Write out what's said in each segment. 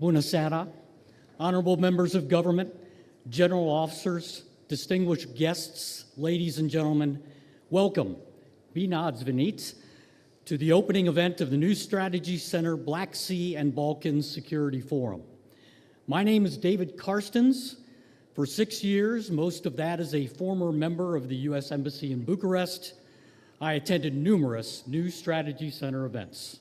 Buonasera, honorable members of government, general officers, distinguished guests, ladies and gentlemen, welcome, Bine ați venit, to the opening event of the New Strategy Center Black Sea and Balkans Security Forum. My name is David Karstens. For 6 years, most of that as a former member of the U.S. Embassy in Bucharest, I attended numerous New Strategy Center events.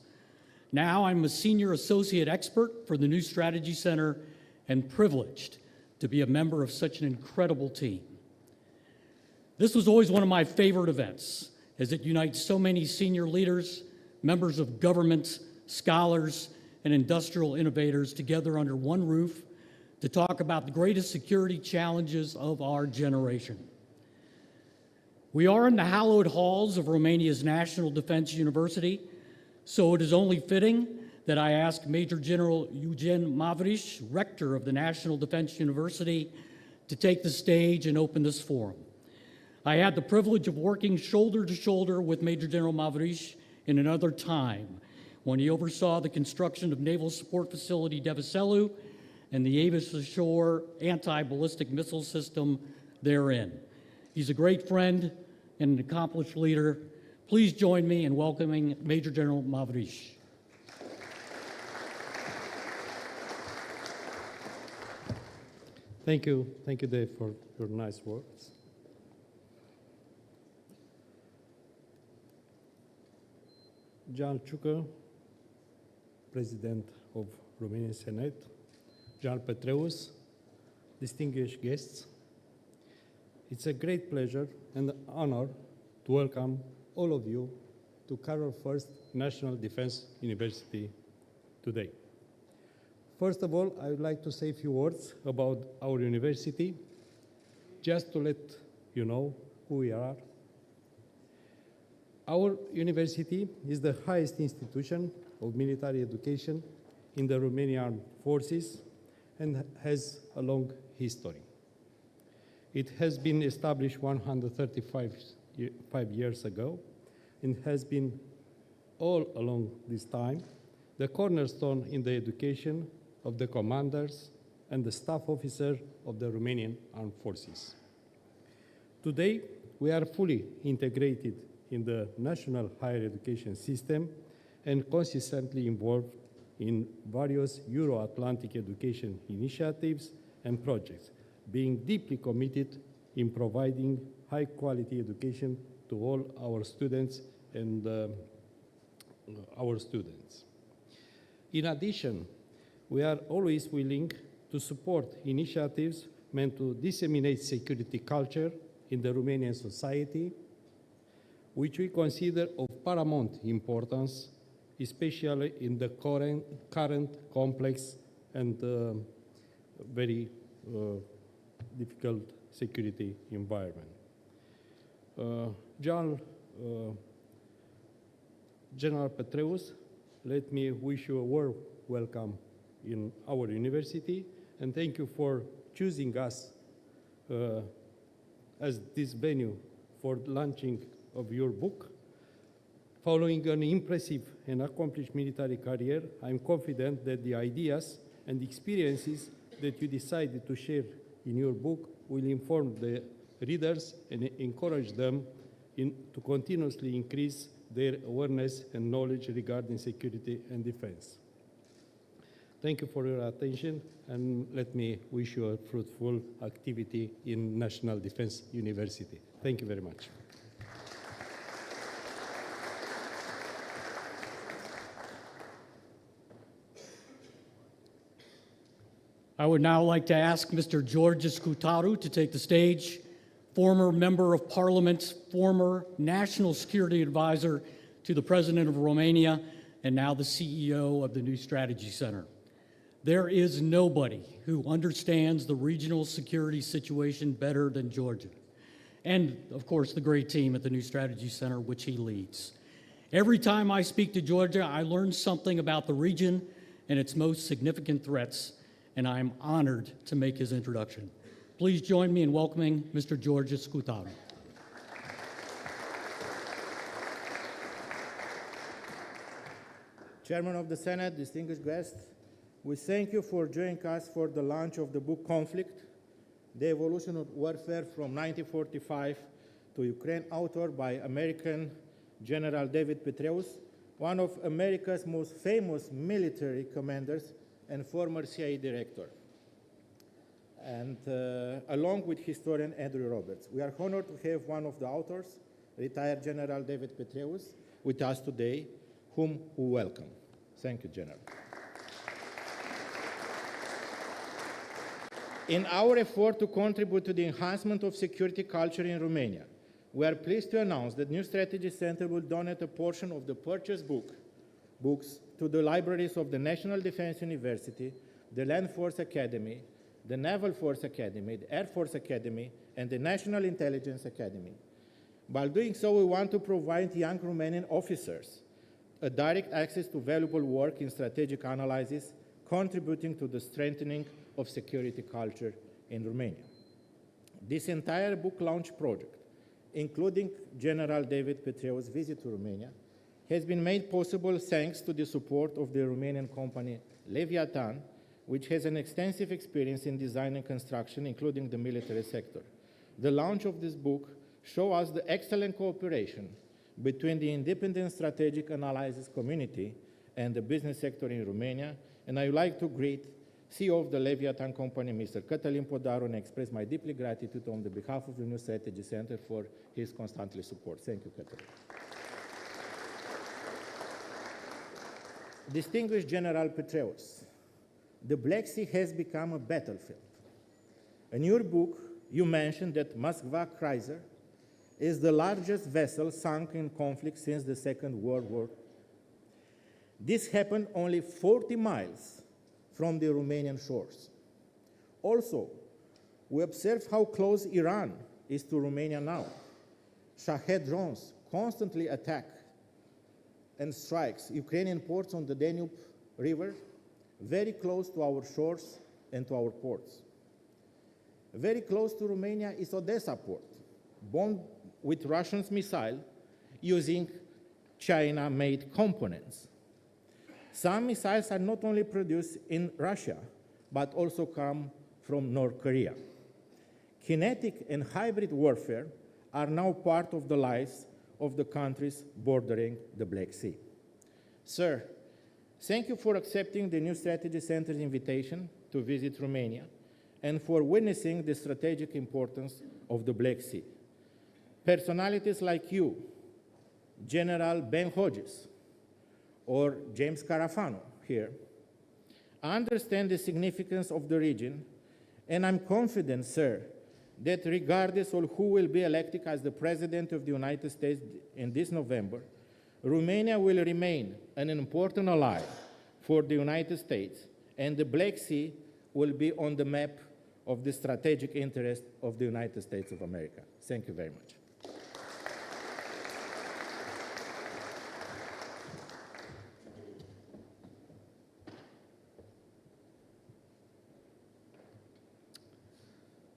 Now I'm a senior associate expert for the New Strategy Center and privileged to be a member of such an incredible team. This was always one of my favorite events, as it unites so many senior leaders, members of government, scholars, and industrial innovators together under one roof to talk about the greatest security challenges of our generation. We are in the hallowed halls of Romania's National Defense University, so it is only fitting that I ask Major General Eugen Mavriș, Rector of the National Defense University, to take the stage and open this forum. I had the privilege of working shoulder to shoulder with Major General Mavriș in another time when he oversaw the construction of Naval Support Facility Deveselu and the Avis Ashore anti-ballistic missile system therein. He's a great friend and an accomplished leader. Please join me in welcoming Major General Mavriș. Thank you, Dave, for your nice words. John Ciucă, President of Romanian Senate, John Petraeus, distinguished guests, it's a great pleasure and honor to welcome all of you to Carol First National Defense University today. First of all, I would like to say a few words about our university, just to let you know who we are. Our university is the highest institution of military education in the Romanian Armed Forces and has a long history. It has been established 135 years ago and has been all along this time the cornerstone in the education of the commanders and the staff officers of the Romanian Armed Forces. Today, we are fully integrated in the national higher education system and consistently involved in various Euro-Atlantic education initiatives and projects, being deeply committed in providing high-quality education to all our students and In addition, we are always willing to support initiatives meant to disseminate security culture in the Romanian society, which we consider of paramount importance, especially in the current complex and very difficult security environment. General Petraeus, let me wish you a warm welcome in our university, and thank you for choosing us as this venue for launching of your book. Following an impressive and accomplished military career, I'm confident that the ideas and experiences that you decided to share in your book will inform the readers and encourage them to continuously increase their awareness and knowledge regarding security and defense. Thank you for your attention, and let me wish you a fruitful activity in National Defense University. Thank you very much. I would now like to ask Mr. George Scutaru to take the stage, former Member of Parliament, former National Security Advisor to the President of Romania, and now the CEO of the New Strategy Center. There is nobody who understands the regional security situation better than George, and of course the great team at the New Strategy Center, which he leads. Every time I speak to Georgia, I learn something about the region and its most significant threats, and I am honored to make his introduction. Please join me in welcoming Mr. George Scutaru. Chairman of the Senate, distinguished guests, We thank you for joining us for the launch of the book Conflict, The Evolution of Warfare from 1945 to Ukraine, authored by American General David Petraeus, one of America's most famous military commanders and former CIA director, and along with historian Andrew Roberts. We are honored to have one of the authors, retired General David Petraeus, with us today, whom we welcome. Thank you, General. In our effort to contribute to the enhancement of security culture in Romania, we are pleased to announce that New Strategy Center will donate a portion of the purchased books to the libraries of the National Defense University, the Land Force Academy, the Naval Force Academy, the Air Force Academy, and the National Intelligence Academy. By doing so, we want to provide young Romanian officers a direct access to valuable work in strategic analysis, contributing to the strengthening of security culture in Romania. This entire book launch project, including General David Petraeus' visit to Romania, has been made possible thanks to the support of the Romanian company Leviathan, which has an extensive experience in design and construction, including the military sector. The launch of this book shows us the excellent cooperation between the independent strategic analysis community and the business sector in Romania, and I would like to greet CEO of the Leviathan company, Mr. Cătălin Podaru, and express my deeply gratitude on the behalf of the New Strategy Center for his constantly support. Thank you, Cătălin. Distinguished General Petraeus, the Black Sea has become a battlefield. In your book, you mentioned that Moskva Cruiser is the largest vessel sunk in conflict since the Second World War. This happened only 40 miles from the Romanian shores. Also, we observe how close Iran is to Romania now. Shahed drones constantly attack and strikes Ukrainian ports on the Danube River, very close to our shores and to our ports. Very close to Romania is Odessa port, bombed with Russian missiles using China-made components. Some missiles are not only produced in Russia, but also come from North Korea. Kinetic and hybrid warfare are now part of the lives of the countries bordering the Black Sea. Sir, thank you for accepting the New Strategy Center's invitation to visit Romania and for witnessing the strategic importance of the Black Sea. Personalities like you, General Ben Hodges, or James Carafano here, understand the significance of the region, and I'm confident, sir, that regardless of who will be elected as the President of the United States in this November, Romania will remain an important ally for the United States, and the Black Sea will be on the map of the strategic interest of the United States of America. Thank you very much.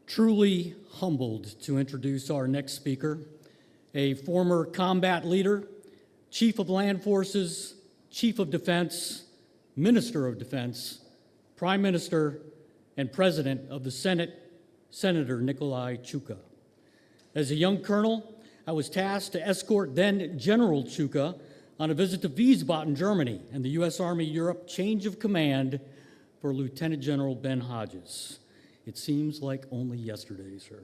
Truly humbled to introduce our next speaker, a former combat leader, Chief of Land Forces, Chief of Defense, Minister of Defense, Prime Minister, and President of the Senate, Senator Nicolae Ciucă. As a young colonel, I was tasked to escort then General Ciucă on a visit to Wiesbaden, Germany, and the U.S. Army Europe change of command for Lieutenant General Ben Hodges. It seems like only yesterday, sir.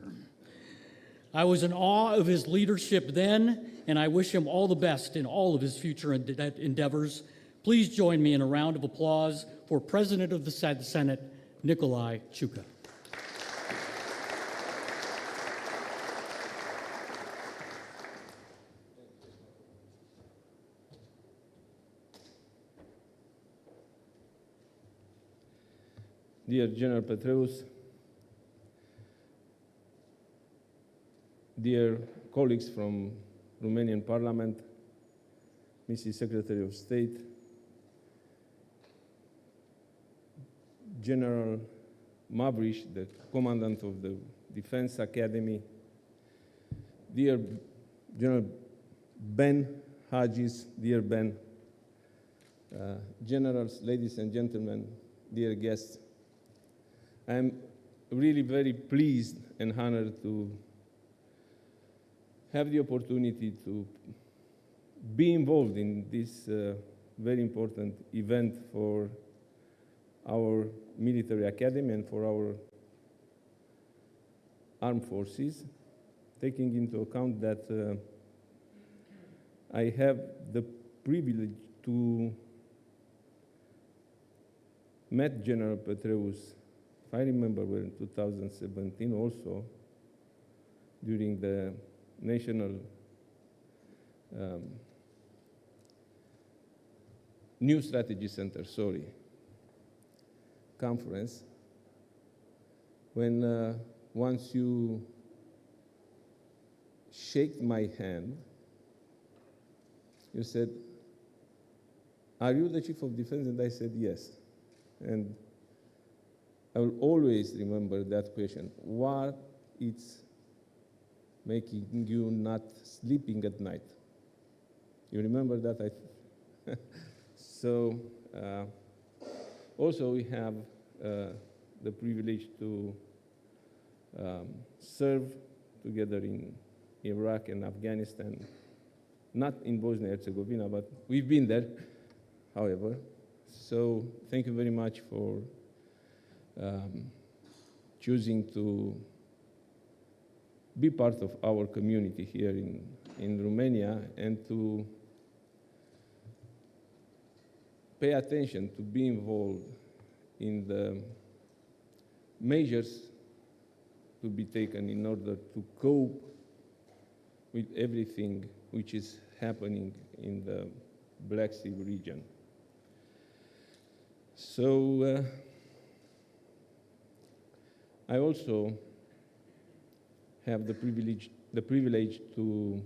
I was in awe of his leadership then, and I wish him all the best in all of his future endeavors. Please join me in a round of applause for President of the Senate, Nicolae Ciucă. Dear General Petraeus, dear colleagues from Romanian Parliament, Mrs. Secretary of State, General Mavrish, the Commandant of the Defense Academy, dear General Ben Hodges, dear Ben, generals, ladies and gentlemen, dear guests, I'm really very pleased and honored to have the opportunity to be involved in this very important event for our military academy and for our armed forces, taking into account that I have the privilege to met General Petraeus, if I remember well, in 2017 also, during the National New Strategy Center, conference, when once you shake my hand, you said, "Are you the Chief of Defense?" And I said, "Yes." And I will always remember that question. What is making you not sleeping at night? You remember that? So also we have the privilege to serve together in Iraq and Afghanistan, not in Bosnia-Herzegovina, but we've been there, however. So thank you very much for choosing to be part of our community here in Romania and to pay attention, to be involved in the measures to be taken in order to cope with everything which is happening in the Black Sea region. So I also have the privilege to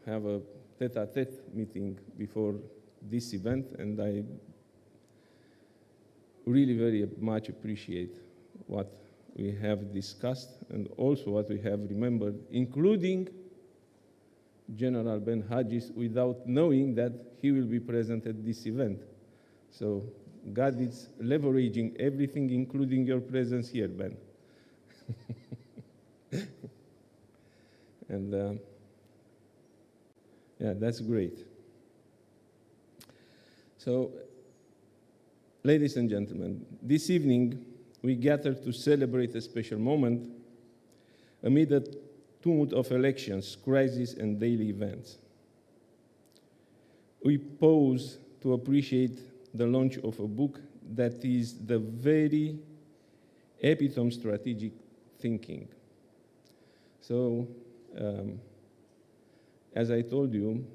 have a tete-a-tete meeting before this event, and I really very much appreciate what we have discussed and also what we have remembered, including General Ben Hadjis, without knowing that he will be present at this event. So God is leveraging everything, including your presence here, Ben. And yeah, that's great. So, ladies and gentlemen, this evening we gather to celebrate a special moment amid a tumult of elections, crises, and daily events. We pause to appreciate the launch of a book that is the very epitome of strategic thinking. So, as I told you,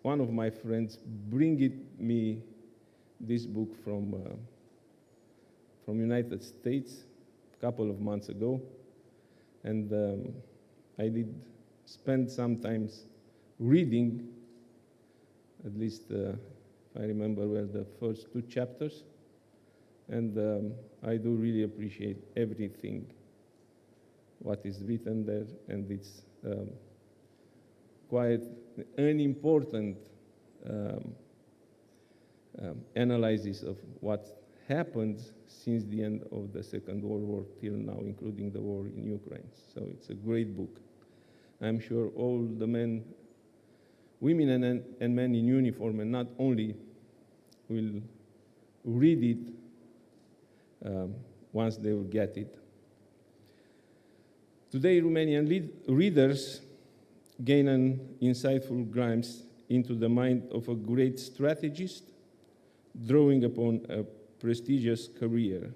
one of my friends bring me this book from United States a couple of months ago, and I did spend some time reading, at least if I remember well, the first 2 chapters, and I do really appreciate everything what is written there, and it's quite an important analysis of what happened since the end of the Second World War till now, including the war in Ukraine. So it's a great book. I'm sure all the men, women and men in uniform, and not only, will read it once they will get it. Today, Romanian readers gain an insightful glimpse into the mind of a great strategist drawing upon a prestigious career.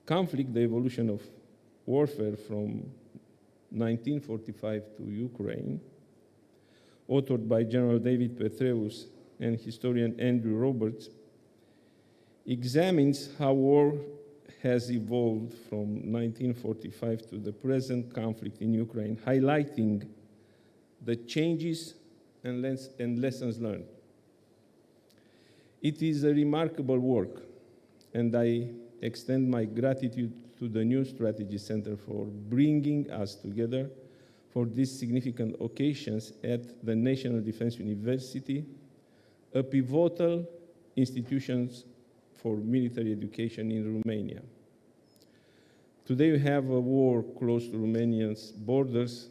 Conflict, the evolution of warfare from 1945 to Ukraine, authored by General David Petraeus and historian Andrew Roberts, examines how war has evolved from 1945 to the present conflict in Ukraine, highlighting the changes and lessons learned. It is a remarkable work, and I extend my gratitude to the New Strategy Center for bringing us together for these significant occasions at the National Defense University, a pivotal institutions for military education in Romania. Today we have a war close to Romania's borders,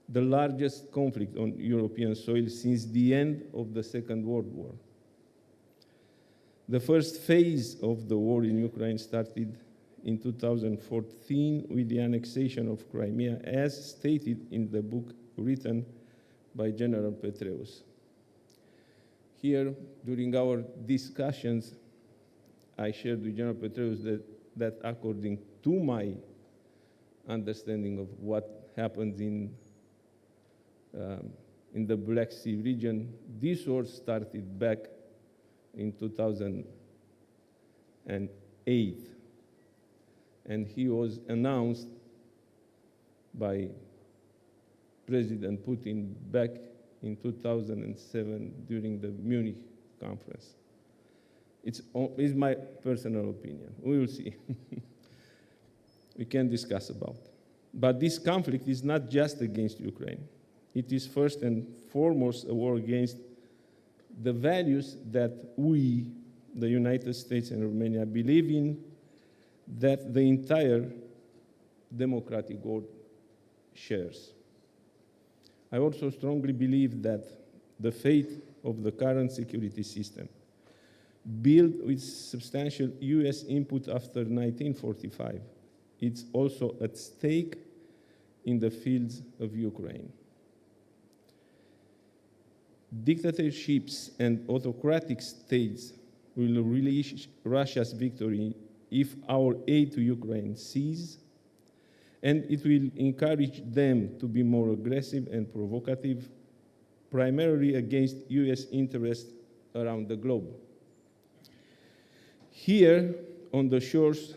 the largest conflict on European soil since the end of the Second World War. The first phase of the war in Ukraine started in 2014 with the annexation of Crimea, as stated in the book written by General Petraeus. Here, during our discussions, I shared with General Petraeus that according to my understanding of what happened in the Black Sea region, this war started back in 2008. And he was announced by President Putin back in 2007 during the Munich conference. It's my personal opinion. We will see. We can discuss about. But this conflict is not just against Ukraine. It is first and foremost a war against the values that we, the United States and Romania, believe in, that the entire democratic world shares. I also strongly believe that the fate of the current security system, built with substantial US input after 1945, it's also at stake in the fields of Ukraine. Dictatorships and autocratic states will release Russia's victory if our aid to Ukraine ceases, and it will encourage them to be more aggressive and provocative, primarily against US interests around the globe. Here, on the shores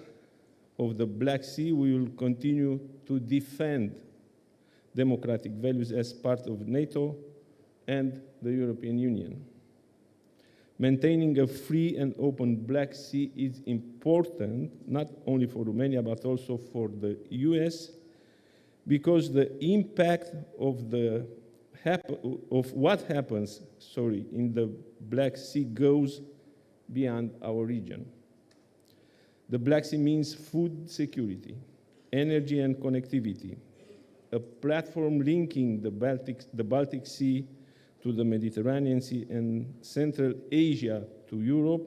of the Black Sea, we will continue to defend democratic values as part of NATO and the European Union. Maintaining a free and open Black Sea is important, not only for Romania, but also for the US, because the impact of what happens in the Black Sea goes beyond our region. The Black Sea means food security, energy and connectivity, a platform linking the Baltic Sea to the Mediterranean Sea and Central Asia to Europe,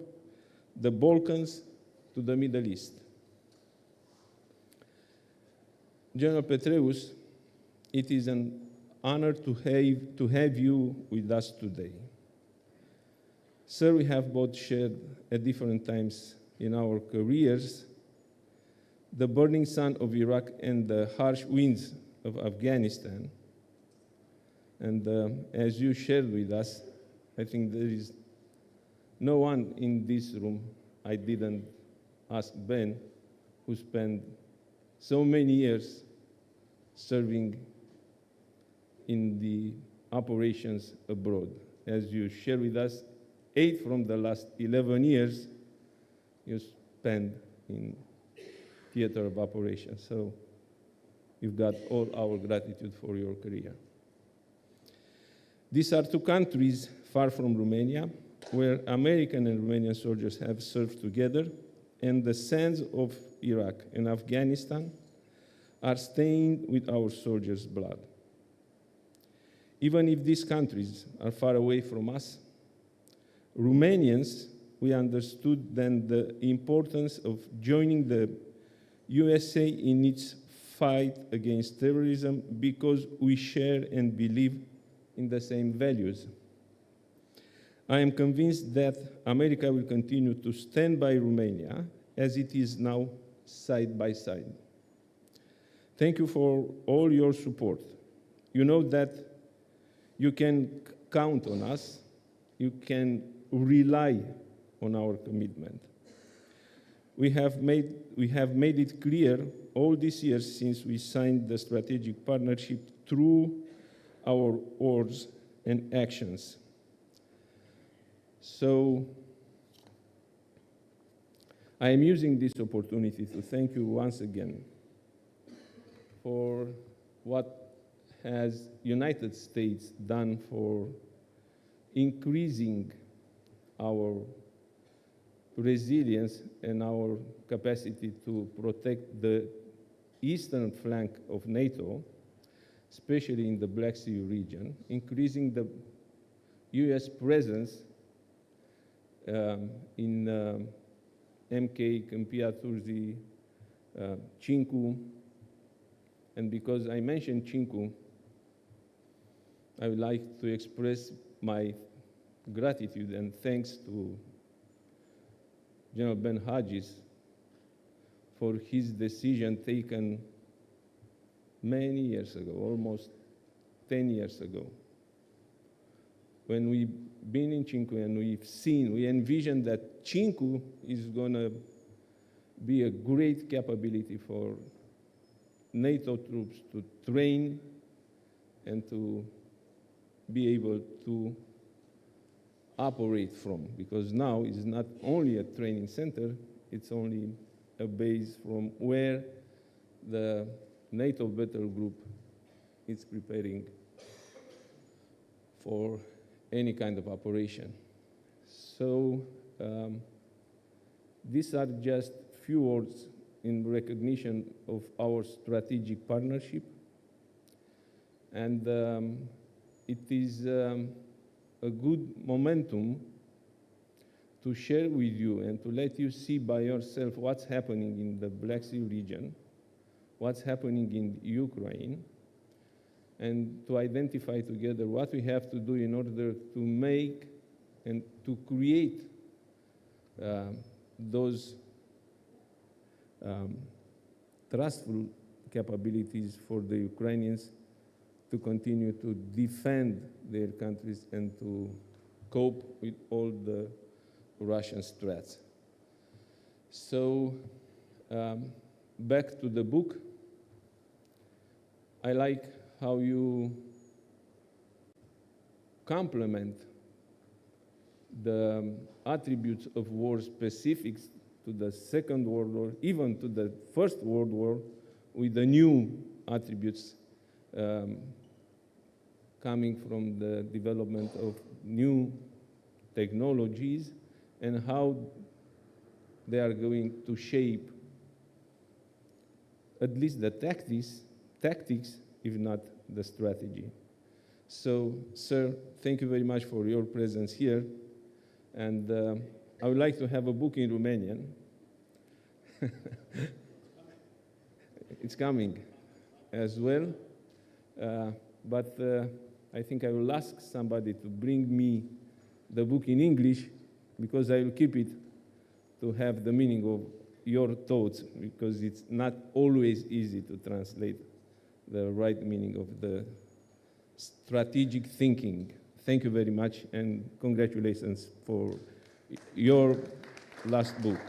the Balkans to the Middle East. General Petraeus, it is an honor to have you with us today. Sir, we have both shared at different times in our careers the burning sun of Iraq and the harsh winds of Afghanistan. And as you shared with us, I think there is no one in this room, I didn't ask Ben, who spent so many years serving in the operations abroad. As you shared with us, 8 from the last 11 years you spent in theater of operations. So you've got all our gratitude for your career. These are two countries far from Romania, where American and Romanian soldiers have served together, and the sands of Iraq and Afghanistan are stained with our soldiers' blood. Even if these countries are far away from us, Romanians, we understood then the importance of joining the USA in its fight against terrorism because we share and believe in the same values. I am convinced that America will continue to stand by Romania as it is now side by side. Thank you for all your support. You know that you can count on us, you can rely on our commitment. We have made it clear all these years since we signed the strategic partnership through our words and actions. So I am using this opportunity to thank you once again for what has United States done for increasing our resilience and our capacity to protect the eastern flank of NATO, especially in the Black Sea region, increasing the US presence in MK, Câmpia Turzii, Cincu, and because I mentioned Cincu, I would like to express my gratitude and thanks to General Ben Hodges for his decision taken many years ago, almost 10 years ago. When we've been in Cincu and we envisioned that Cincu is gonna be a great capability for NATO troops to train and to be able to operate from, because now it's not only a training center, it's only a base from where the NATO battle group is preparing for any kind of operation. So these are just few words in recognition of our strategic partnership. And it is a good momentum to share with you and to let you see by yourself what's happening in the Black Sea region, what's happening in Ukraine, and to identify together what we have to do in order to make and to create those trustful capabilities for the Ukrainians to continue to defend their countries and to cope with all the Russian threats. So back to the book. I like how you complement the attributes of war specifics to the Second World War, even to the First World War, with the new attributes coming from the development of new technologies and how they are going to shape at least the tactics, if not the strategy. So, sir, thank you very much for your presence here. And I would like to have a book in Romanian. It's coming as well. But I think I will ask somebody to bring me the book in English, because I will keep it to have the meaning of your thoughts, because it's not always easy to translate the right meaning of the strategic thinking. Thank you very much, and congratulations for your last book.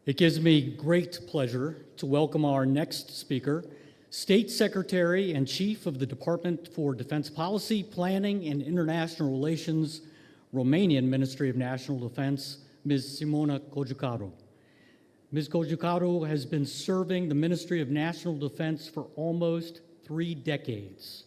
It gives me great pleasure to welcome our next speaker, State Secretary and Chief of the Department for Defense Policy, Planning, and International Relations, Romanian Ministry of National Defense, Ms. Simona Cojucaru. Ms. Cojucaru has been serving the Ministry of National Defense for almost 3 decades.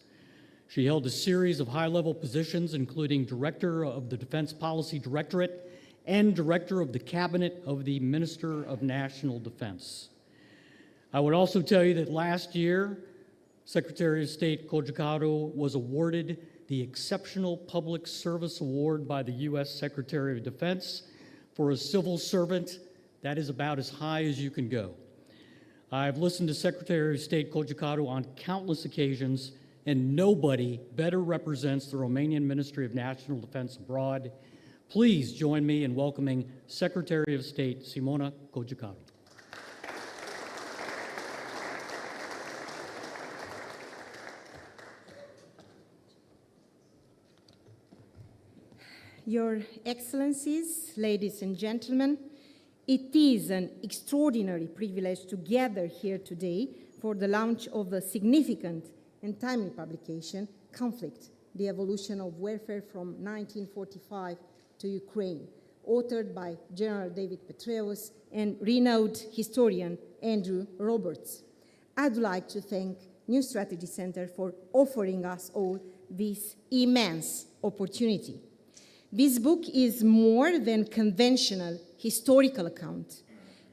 She held a series of high-level positions, including Director of the Defense Policy Directorate and Director of the Cabinet of the Minister of National Defense. I would also tell you that last year, Secretary of State Cojucaru was awarded the Exceptional Public Service Award by the U.S. Secretary of Defense for a civil servant. That is about as high as you can go. I've listened to Secretary of State Cojucaru on countless occasions, and nobody better represents the Romanian Ministry of National Defense abroad. Please join me in welcoming Secretary of State Simona Cojucaru. Your Excellencies, ladies and gentlemen, it is an extraordinary privilege to gather here today for the launch of a significant and timely publication, Conflict: The Evolution of Warfare from 1945 to Ukraine, authored by General David Petraeus and renowned historian Andrew Roberts. I'd like to thank New Strategy Center for offering us all this immense opportunity. This book is more than conventional historical account.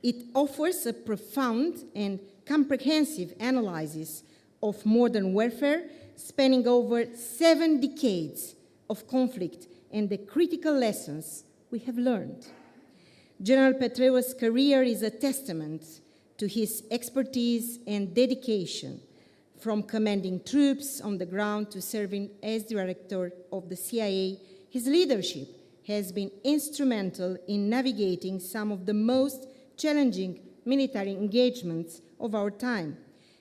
It offers a profound and comprehensive analysis of modern warfare spanning over 7 decades of conflict and the critical lessons we have learned. General Petraeus' career is a testament to his expertise and dedication, from commanding troops on the ground to serving as director of the CIA. His leadership has been instrumental in navigating some of the most challenging military engagements of our time.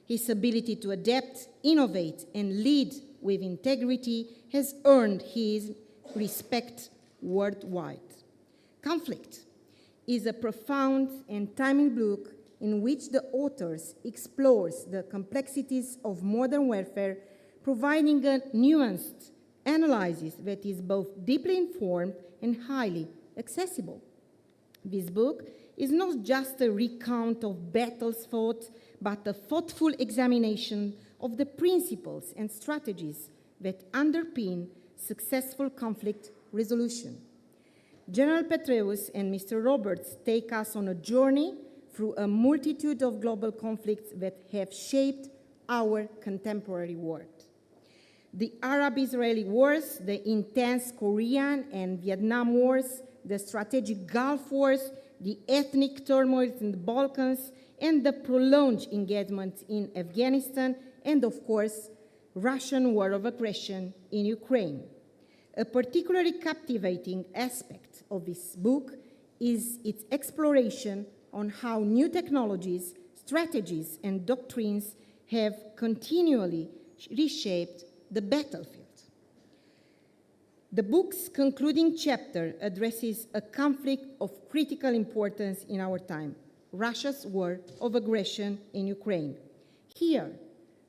His ability to adapt, innovate, and lead with integrity has earned his respect worldwide. Conflict is a profound and timely book in which the authors explores the complexities of modern warfare, providing a nuanced analysis that is both deeply informed and highly accessible. This book is not just a recount of battles fought, but a thoughtful examination of the principles and strategies that underpin successful conflict resolution. General Petraeus and Mr. Roberts take us on a journey through a multitude of global conflicts that have shaped our contemporary world. The Arab-Israeli wars, the intense Korean and Vietnam wars, the strategic Gulf wars, the ethnic turmoil in the Balkans, and the prolonged engagement in Afghanistan, and of course, Russian war of aggression in Ukraine. A particularly captivating aspect of this book is its exploration on how new technologies, strategies, and doctrines have continually reshaped the battlefield. The book's concluding chapter addresses a conflict of critical importance in our time, Russia's war of aggression in Ukraine. Here,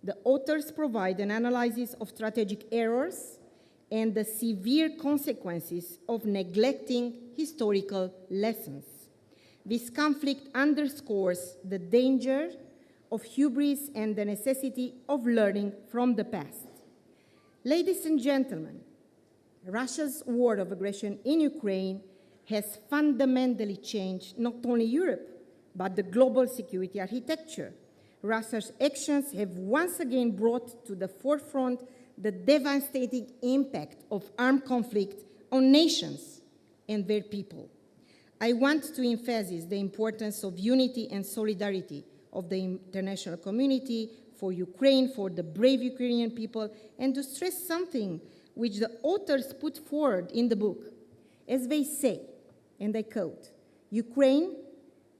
the authors provide an analysis of strategic errors and the severe consequences of neglecting historical lessons. This conflict underscores the danger of hubris and the necessity of learning from the past. Ladies and gentlemen, Russia's war of aggression in Ukraine has fundamentally changed not only Europe, but the global security architecture. Russia's actions have once again brought to the forefront the devastating impact of armed conflict on nations and their people. I want to emphasize the importance of unity and solidarity of the international community for Ukraine, for the brave Ukrainian people, and to stress something which the authors put forward in the book. As they say, and I quote, Ukraine,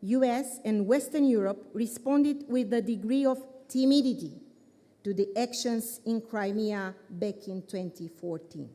US, and Western Europe responded with a degree of timidity to the actions in Crimea back in 2014.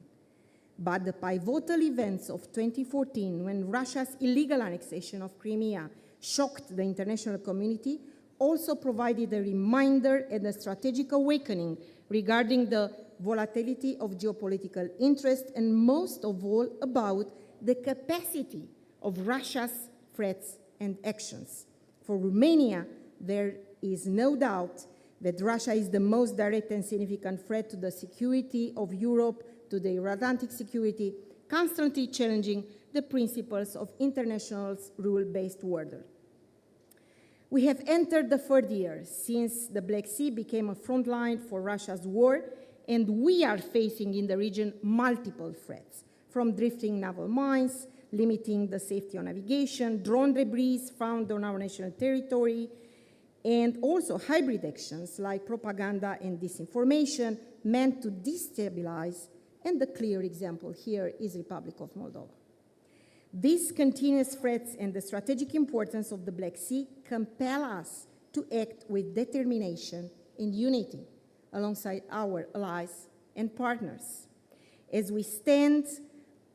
But the pivotal events of 2014, when Russia's illegal annexation of Crimea shocked the international community, also provided a reminder and a strategic awakening regarding the volatility of geopolitical interest, and most of all about the capacity of Russia's threats and actions. For Romania, there is no doubt that Russia is the most direct and significant threat to the security of Europe, to the Euro-Atlantic security, constantly challenging the principles of international rule-based order. We have entered the third year since the Black Sea became a front line for Russia's war, and we are facing in the region multiple threats, from drifting naval mines, limiting the safety of navigation, drone debris found on our national territory, and also hybrid actions like propaganda and disinformation meant to destabilize, and the clear example here is Republic of Moldova. These continuous threats and the strategic importance of the Black Sea compel us to act with determination and unity alongside our allies and partners. As we stand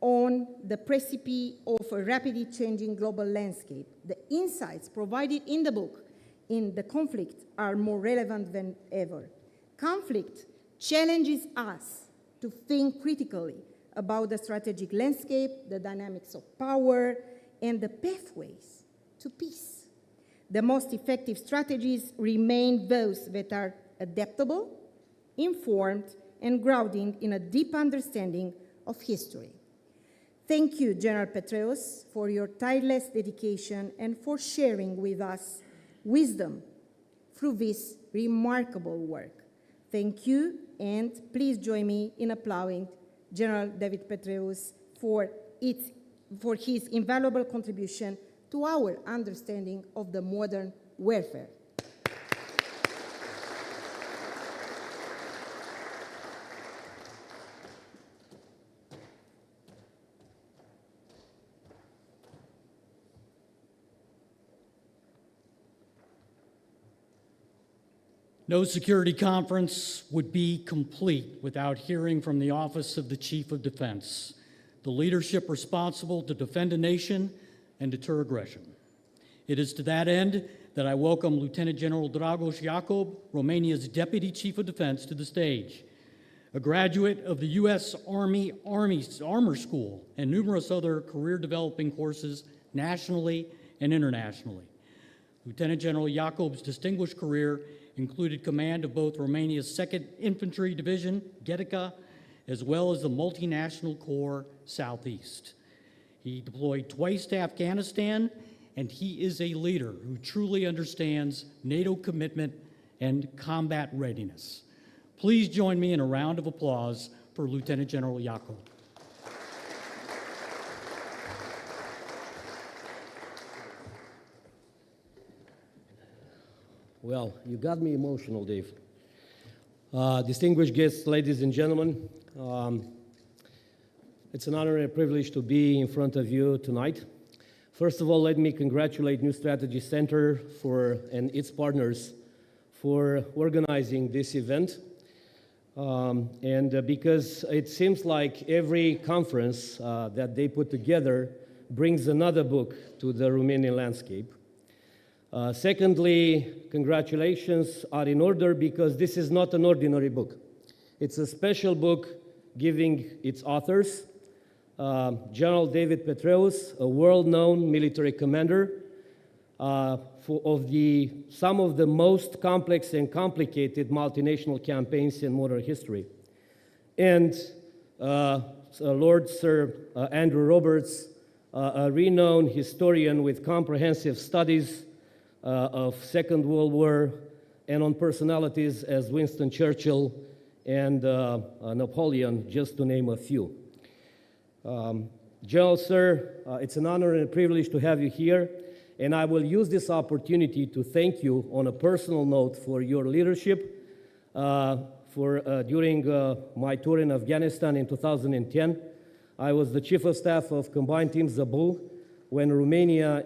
on the precipice of a rapidly changing global landscape, the insights provided in the book in the conflict are more relevant than ever. Conflict challenges us to think critically about the strategic landscape, the dynamics of power, and the pathways to peace. The most effective strategies remain those that are adaptable, informed, and grounded in a deep understanding of history. Thank you, General Petraeus, for your tireless dedication and for sharing with us wisdom through this remarkable work. Thank you, and please join me in applauding General David Petraeus for his invaluable contribution to our understanding of the modern warfare. No security conference would be complete without hearing from the Office of the Chief of Defense, the leadership responsible to defend a nation and deter aggression. It is to that end that I welcome Lieutenant General Dragos Jakob, Romania's Deputy Chief of Defense, to the stage. A graduate of the U.S. Army Armor School and numerous other career-developing courses nationally and internationally. Lieutenant General Jakob's distinguished career included command of both Romania's 2nd Infantry Division, Getica, as well as the Multinational Corps Southeast. He deployed twice to Afghanistan, and he is a leader who truly understands NATO commitment and combat readiness. Please join me in a round of applause for Lieutenant General Jakob. Well, you got me emotional, Dave. Distinguished guests, ladies and gentlemen, it's an honor and a privilege to be in front of you tonight. First of all, let me congratulate New Strategy Center and its partners for organizing this event. Because it seems like every conference that they put together brings another book to the Romanian landscape. Secondly, congratulations are in order because this is not an ordinary book. It's a special book giving its authors, General David Petraeus, a world-known military commander of some of the most complex and complicated multinational campaigns in modern history. And Lord Sir Andrew Roberts, a renowned historian with comprehensive studies of Second World War and on personalities as Winston Churchill and Napoleon, just to name a few. General Sir, it's an honor and a privilege to have you here, and I will use this opportunity to thank you on a personal note for your leadership during my tour in Afghanistan in 2010. I was the Chief of Staff of Combined Team Zabul when Romania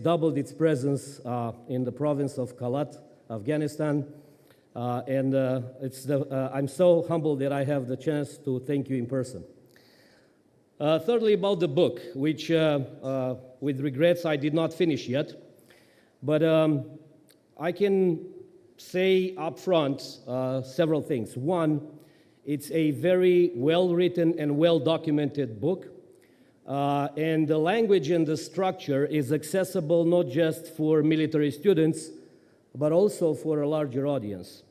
doubled its presence in the province of Kalat, Afghanistan. I'm so humbled that I have the chance to thank you in person. Thirdly, about the book, which with regrets I did not finish yet. But I can say up front several things. One, it's a very well-written and well-documented book. And the language and the structure is accessible not just for military students, but also for a larger audience.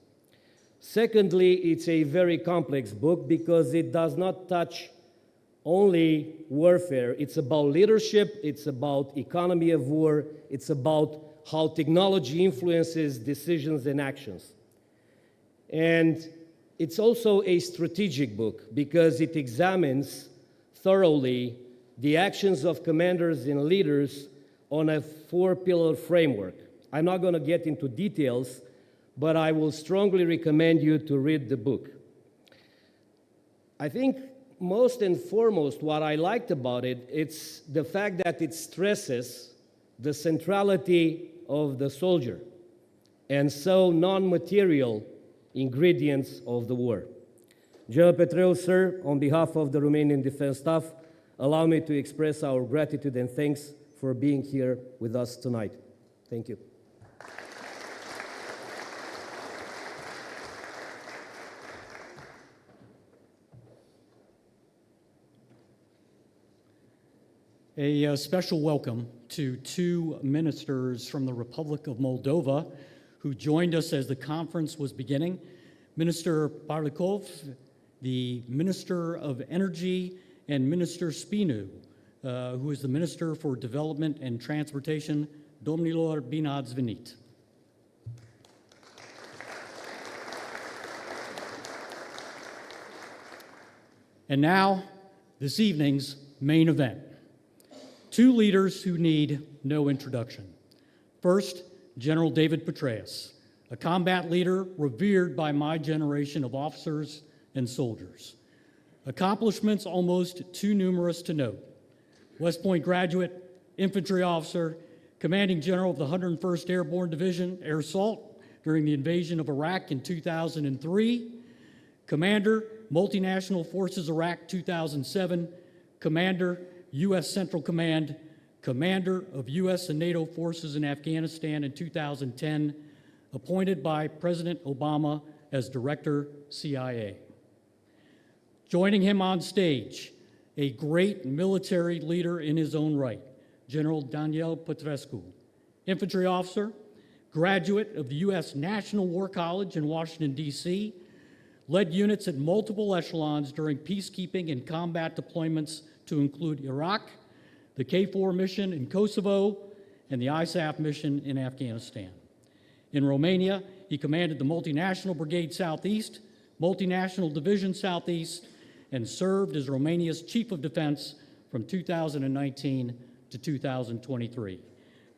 Secondly, it's a very complex book because it does not touch only warfare. It's about leadership, it's about economy of war, it's about how technology influences decisions and actions. And it's also a strategic book because it examines thoroughly the actions of commanders and leaders on a four-pillar framework. I'm not going to get into details, but I will strongly recommend you to read the book. I think most and foremost what I liked about it, it's the fact that it stresses the centrality of the soldier and so non-material ingredients of the war. General Petraeus, sir, on behalf of the Romanian Defense Staff, allow me to express our gratitude and thanks for being here with us tonight. Thank you. A special welcome to two ministers from the Republic of Moldova who joined us as the conference was beginning. Minister Parlikov, the Minister of Energy, and Minister Spinu, who is the Minister for Development and Transportation. Domnilor, bine ați venit. And now, this evening's main event. Two leaders who need no introduction. First, General David Petraeus, a combat leader revered by my generation of officers and soldiers. Accomplishments almost too numerous to note. West Point graduate, infantry officer, commanding general of the 101st Airborne Division, Air Assault, during the invasion of Iraq in 2003, commander, Multinational Forces Iraq 2007, commander, U.S. Central Command, commander of U.S. and NATO forces in Afghanistan in 2010, appointed by President Obama as Director, CIA. Joining him on stage, a great military leader in his own right, General Daniel Petrescu, infantry officer, graduate of the U.S. National War College in Washington, D.C., led units at multiple echelons during peacekeeping and combat deployments to include Iraq, the KFOR mission in Kosovo, and the ISAF mission in Afghanistan. In Romania, he commanded the Multinational Brigade Southeast, Multinational Division Southeast, and served as Romania's Chief of Defense from 2019 to 2023.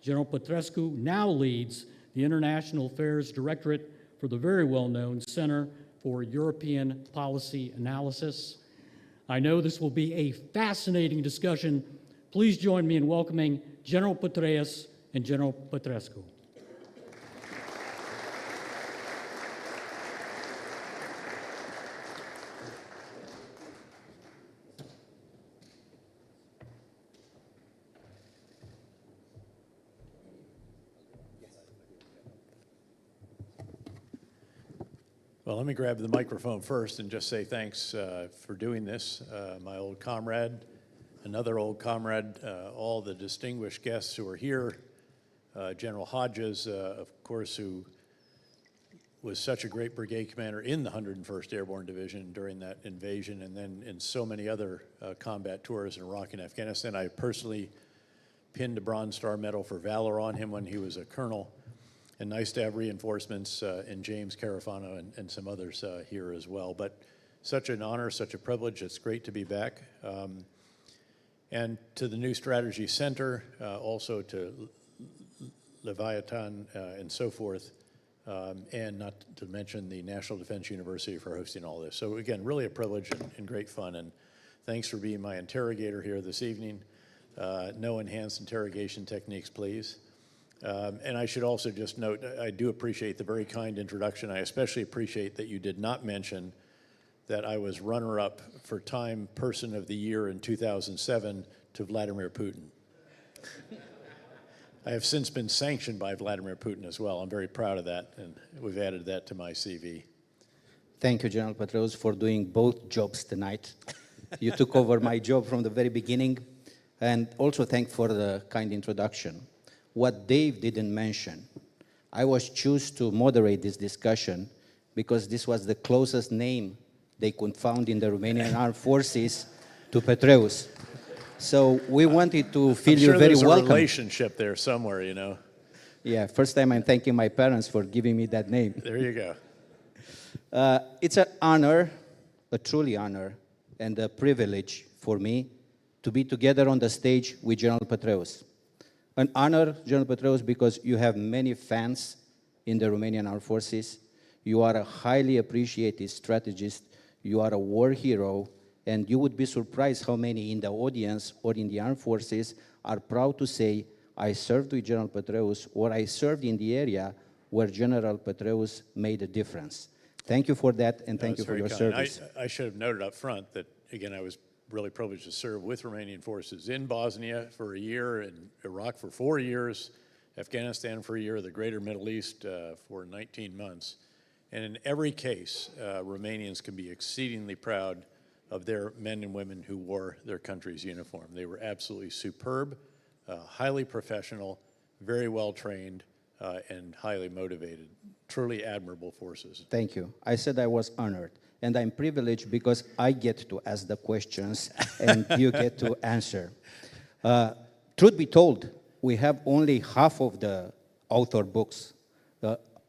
General Petrescu now leads the International Affairs Directorate for the very well-known Center for European Policy Analysis. I know this will be a fascinating discussion. Please join me in welcoming General Petraeus and General Petrescu. Well, let me grab the microphone first and just say thanks for doing this. My old comrade, another old comrade, all the distinguished guests who are here, General Hodges, of course, who was such a great brigade commander in the 101st Airborne Division during that invasion, and then in so many other combat tours in Iraq and Afghanistan. I personally pinned a Bronze Star Medal for valor on him when he was a colonel. And nice to have reinforcements in James Carafano and some others here as well. But such an honor, such a privilege. It's great to be back. And to the New Strategy Center, also to Leviathan and so forth, and not to mention the National Defense University for hosting all this. So again, really a privilege and great fun. And thanks for being my interrogator here this evening. No enhanced interrogation techniques, please. And I should also just note, I do appreciate the very kind introduction. I especially appreciate that you did not mention that I was runner-up for Time Person of the Year in 2007 to Vladimir Putin. I have since been sanctioned by Vladimir Putin as well. I'm very proud of that, and we've added that to my CV. Thank you, General Petraeus, for doing both jobs tonight. You took over my job from the very beginning, and also thank for the kind introduction. What Dave didn't mention, I was chosen to moderate this discussion because this was the closest name they could find in the Romanian Armed Forces to Petraeus. So we wanted to feel you very welcome. There's a relationship there somewhere, you know. Yeah, first time I'm thanking my parents for giving me that name. There you go. It's an honor, a truly honor, and a privilege for me to be together on the stage with General Petraeus. An honor, General Petraeus, because you have many fans in the Romanian Armed Forces. You are a highly appreciated strategist. You are a war hero. And you would be surprised how many in the audience or in the armed forces are proud to say, I served with General Petraeus, or I served in the area where General Petraeus made a difference. Thank you for that, and thank you for your service. I should have noted up front that, again, I was really privileged to serve with Romanian forces in Bosnia for a year, in Iraq for 4 years, Afghanistan for a year, the greater Middle East for 19 months. And in every case, Romanians can be exceedingly proud of their men and women who wore their country's uniform. They were absolutely superb, highly professional, very well trained, and highly motivated. Truly admirable forces. Thank you. I said I was honored, and I'm privileged because I get to ask the questions and you get to answer. Truth be told, we have only half of the author books,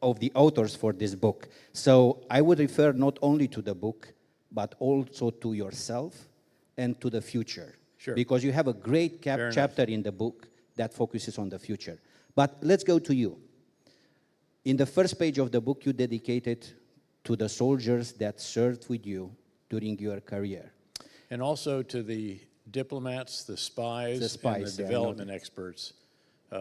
of the authors for this book. So I would refer not only to the book, but also to yourself and to the future. Sure. Because you have a great Fair enough. chapter in the book that focuses on the future. But let's go to you. In the first page of the book, you dedicated to the soldiers that served with you during your career. And also to the diplomats, the spies, and the yeah, I know development experts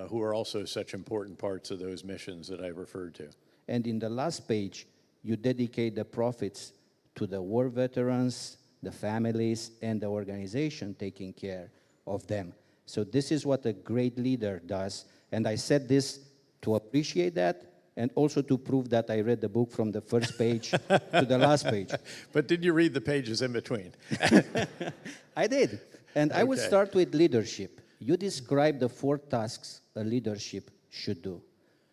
who are also such important parts of those missions that I referred to. And in the last page, you dedicate the profits to the war veterans, the families, and the organization taking care of them. So this is what a great leader does. And I said this to appreciate that and also to prove that I read the book from the first page to the last page. But did you read the pages in between? I did. And I would Okay. start with leadership. You describe the 4 tasks a leadership should do.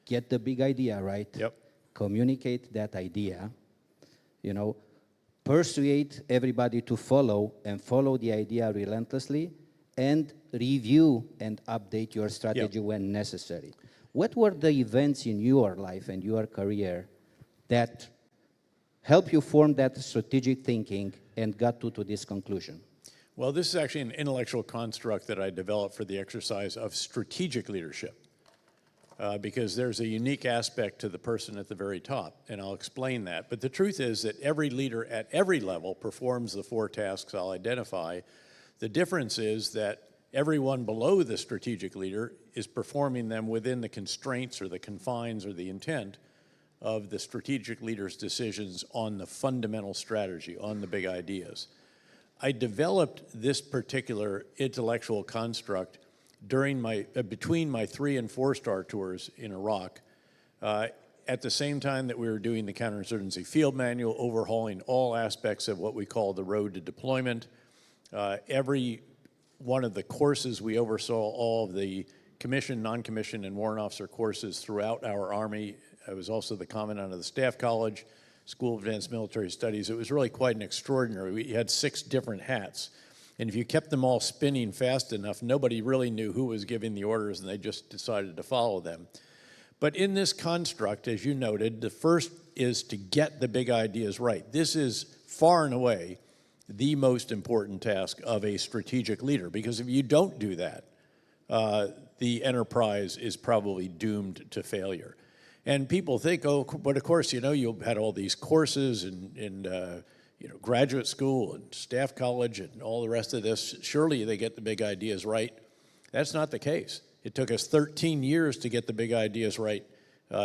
Get the big idea right. Yep. Communicate that idea. Persuade everybody to follow and follow the idea relentlessly, and review and update your strategy when necessary. What were the events in your life and your career that helped you form that strategic thinking and got to this conclusion? Well, this is actually an intellectual construct that I developed for the exercise of strategic leadership, because there's a unique aspect to the person at the very top, and I'll explain that. But the truth is that every leader at every level performs the 4 tasks I'll identify. The difference is that everyone below the strategic leader is performing them within the constraints or the confines or the intent of the strategic leader's decisions on the fundamental strategy, on the big ideas. I developed this particular intellectual construct during between my 3- and 4-star tours in Iraq, at the same time that we were doing the counterinsurgency field manual, overhauling all aspects of what we call the road to deployment. Every one of the courses, we oversaw all of the commissioned, non-commissioned, and warrant officer courses throughout our Army. I was also the commandant of the Staff College, School of Advanced Military Studies. It was really quite an extraordinary. We had 6 different hats. And if you kept them all spinning fast enough, nobody really knew who was giving the orders, and they just decided to follow them. But in this construct, as you noted, the first is to get the big ideas right. This is far and away the most important task of a strategic leader, because if you don't do that, the enterprise is probably doomed to failure. And people think, oh, but of course, you had all these courses and graduate school and staff college and all the rest of this. Surely they get the big ideas right. That's not the case. It took us 13 years to get the big ideas right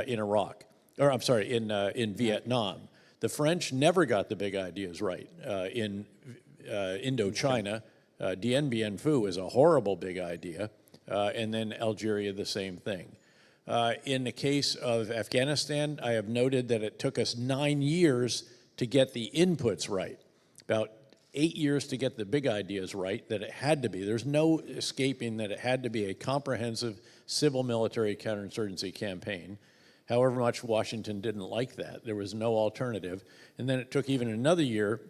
in Iraq, or I'm sorry, in Vietnam. The French never got the big ideas right in Indochina. Dien Bien Phu was a horrible big idea, and then Algeria, the same thing. In the case of Afghanistan, I have noted that it took us 9 years to get the inputs right, about 8 years to get the big ideas right, that it had to be. There's no escaping that it had to be a comprehensive civil military counterinsurgency campaign. However much Washington didn't like that, there was no alternative. And then it took even another year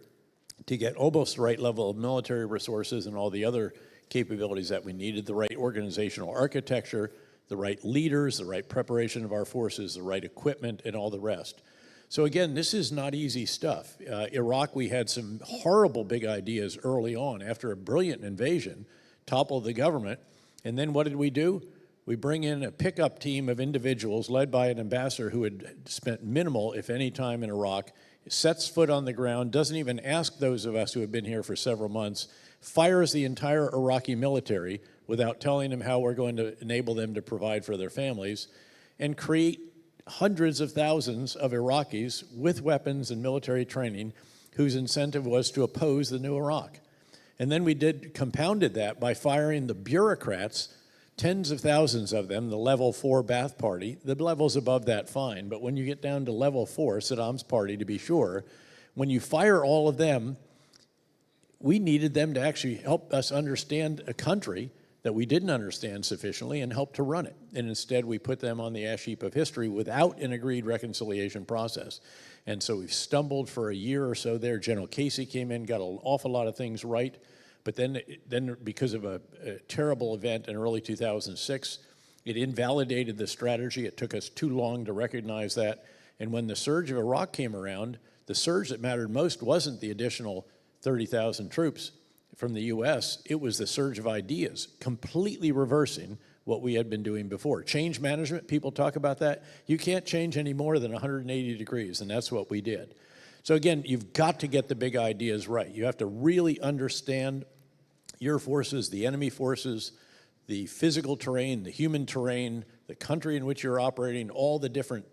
to get almost the right level of military resources and all the other capabilities that we needed, the right organizational architecture, the right leaders, the right preparation of our forces, the right equipment, and all the rest. So again, this is not easy stuff. Iraq, we had some horrible big ideas early on after a brilliant invasion, toppled the government, and then what did we do? We bring in a pickup team of individuals led by an ambassador who had spent minimal, if any, time in Iraq, sets foot on the ground, doesn't even ask those of us who have been here for several months, fires the entire Iraqi military without telling them how we're going to enable them to provide for their families, and create hundreds of thousands of Iraqis with weapons and military training whose incentive was to oppose the new Iraq. And then we compounded that by firing the bureaucrats, tens of thousands of them, the level 4 Ba'ath Party. The levels above that, fine, but when you get down to level 4, Saddam's party to be sure, when you fire all of them, we needed them to actually help us understand a country that we didn't understand sufficiently and help to run it. And instead, we put them on the ash heap of history without an agreed reconciliation process. And so we've stumbled for a year or so there. General Casey came in, got an awful lot of things right, but then because of a terrible event in early 2006, it invalidated the strategy. It took us too long to recognize that. And when the surge of Iraq came around, the surge that mattered most wasn't the additional 30,000 troops from the U.S., it was the surge of ideas, completely reversing what we had been doing before. Change management, people talk about that. You can't change any more than 180 degrees, and that's what we did. So again, you've got to get the big ideas right. You have to really understand your forces, the enemy forces, the physical terrain, the human terrain, the country in which you're operating, all the different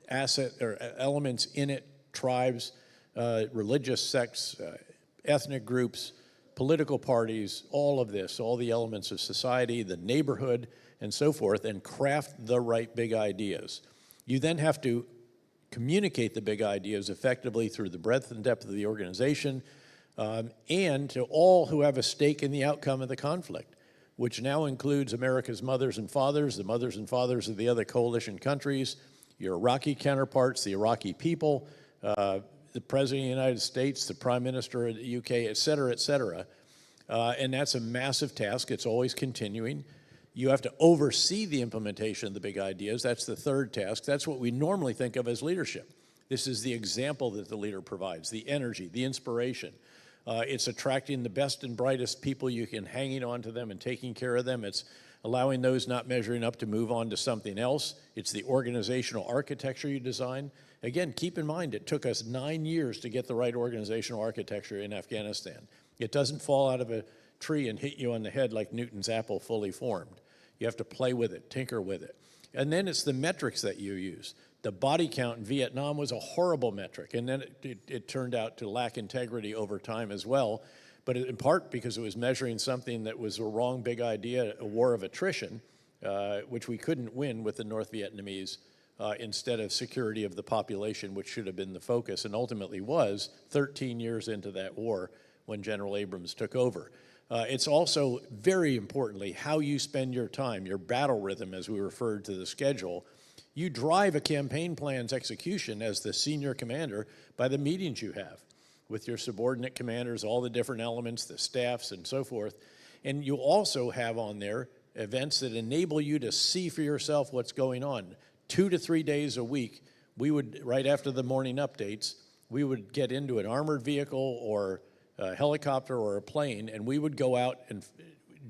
asset or elements in it, tribes, religious sects, ethnic groups, political parties, all of this, all the elements of society, the neighborhood, and so forth, and craft the right big ideas. You then have to communicate the big ideas effectively through the breadth and depth of the organization, and to all who have a stake in the outcome of the conflict, which now includes America's mothers and fathers, the mothers and fathers of the other coalition countries, your Iraqi counterparts, the Iraqi people, the President of the United States, the Prime Minister of the UK, et cetera, et cetera. And that's a massive task. It's always continuing. You have to oversee the implementation of the big ideas. That's the third task. That's what we normally think of as leadership. This is the example that the leader provides, the energy, the inspiration. It's attracting the best and brightest people you can, hanging on to them and taking care of them. It's allowing those not measuring up to move on to something else. It's the organizational architecture you design. Again, keep in mind, it took us 9 years to get the right organizational architecture in Afghanistan. It doesn't fall out of a tree and hit you on the head like Newton's apple fully formed. You have to play with it, tinker with it. And then it's the metrics that you use. The body count in Vietnam was a horrible metric, and then it turned out to lack integrity over time as well, but in part because it was measuring something that was a wrong big idea, a war of attrition, which we couldn't win with the North Vietnamese, instead of security of the population, which should have been the focus, and ultimately was 13 years into that war when General Abrams took over. It's also, very importantly, how you spend your time, your battle rhythm, as we referred to the schedule. You drive a campaign plan's execution as the senior commander by the meetings you have with your subordinate commanders, all the different elements, the staffs, and so forth. And you also have on there events that enable you to see for yourself what's going on. 2 to 3 days a week, we would, right after the morning updates, we would get into an armored vehicle or a helicopter or a plane, and we would go out and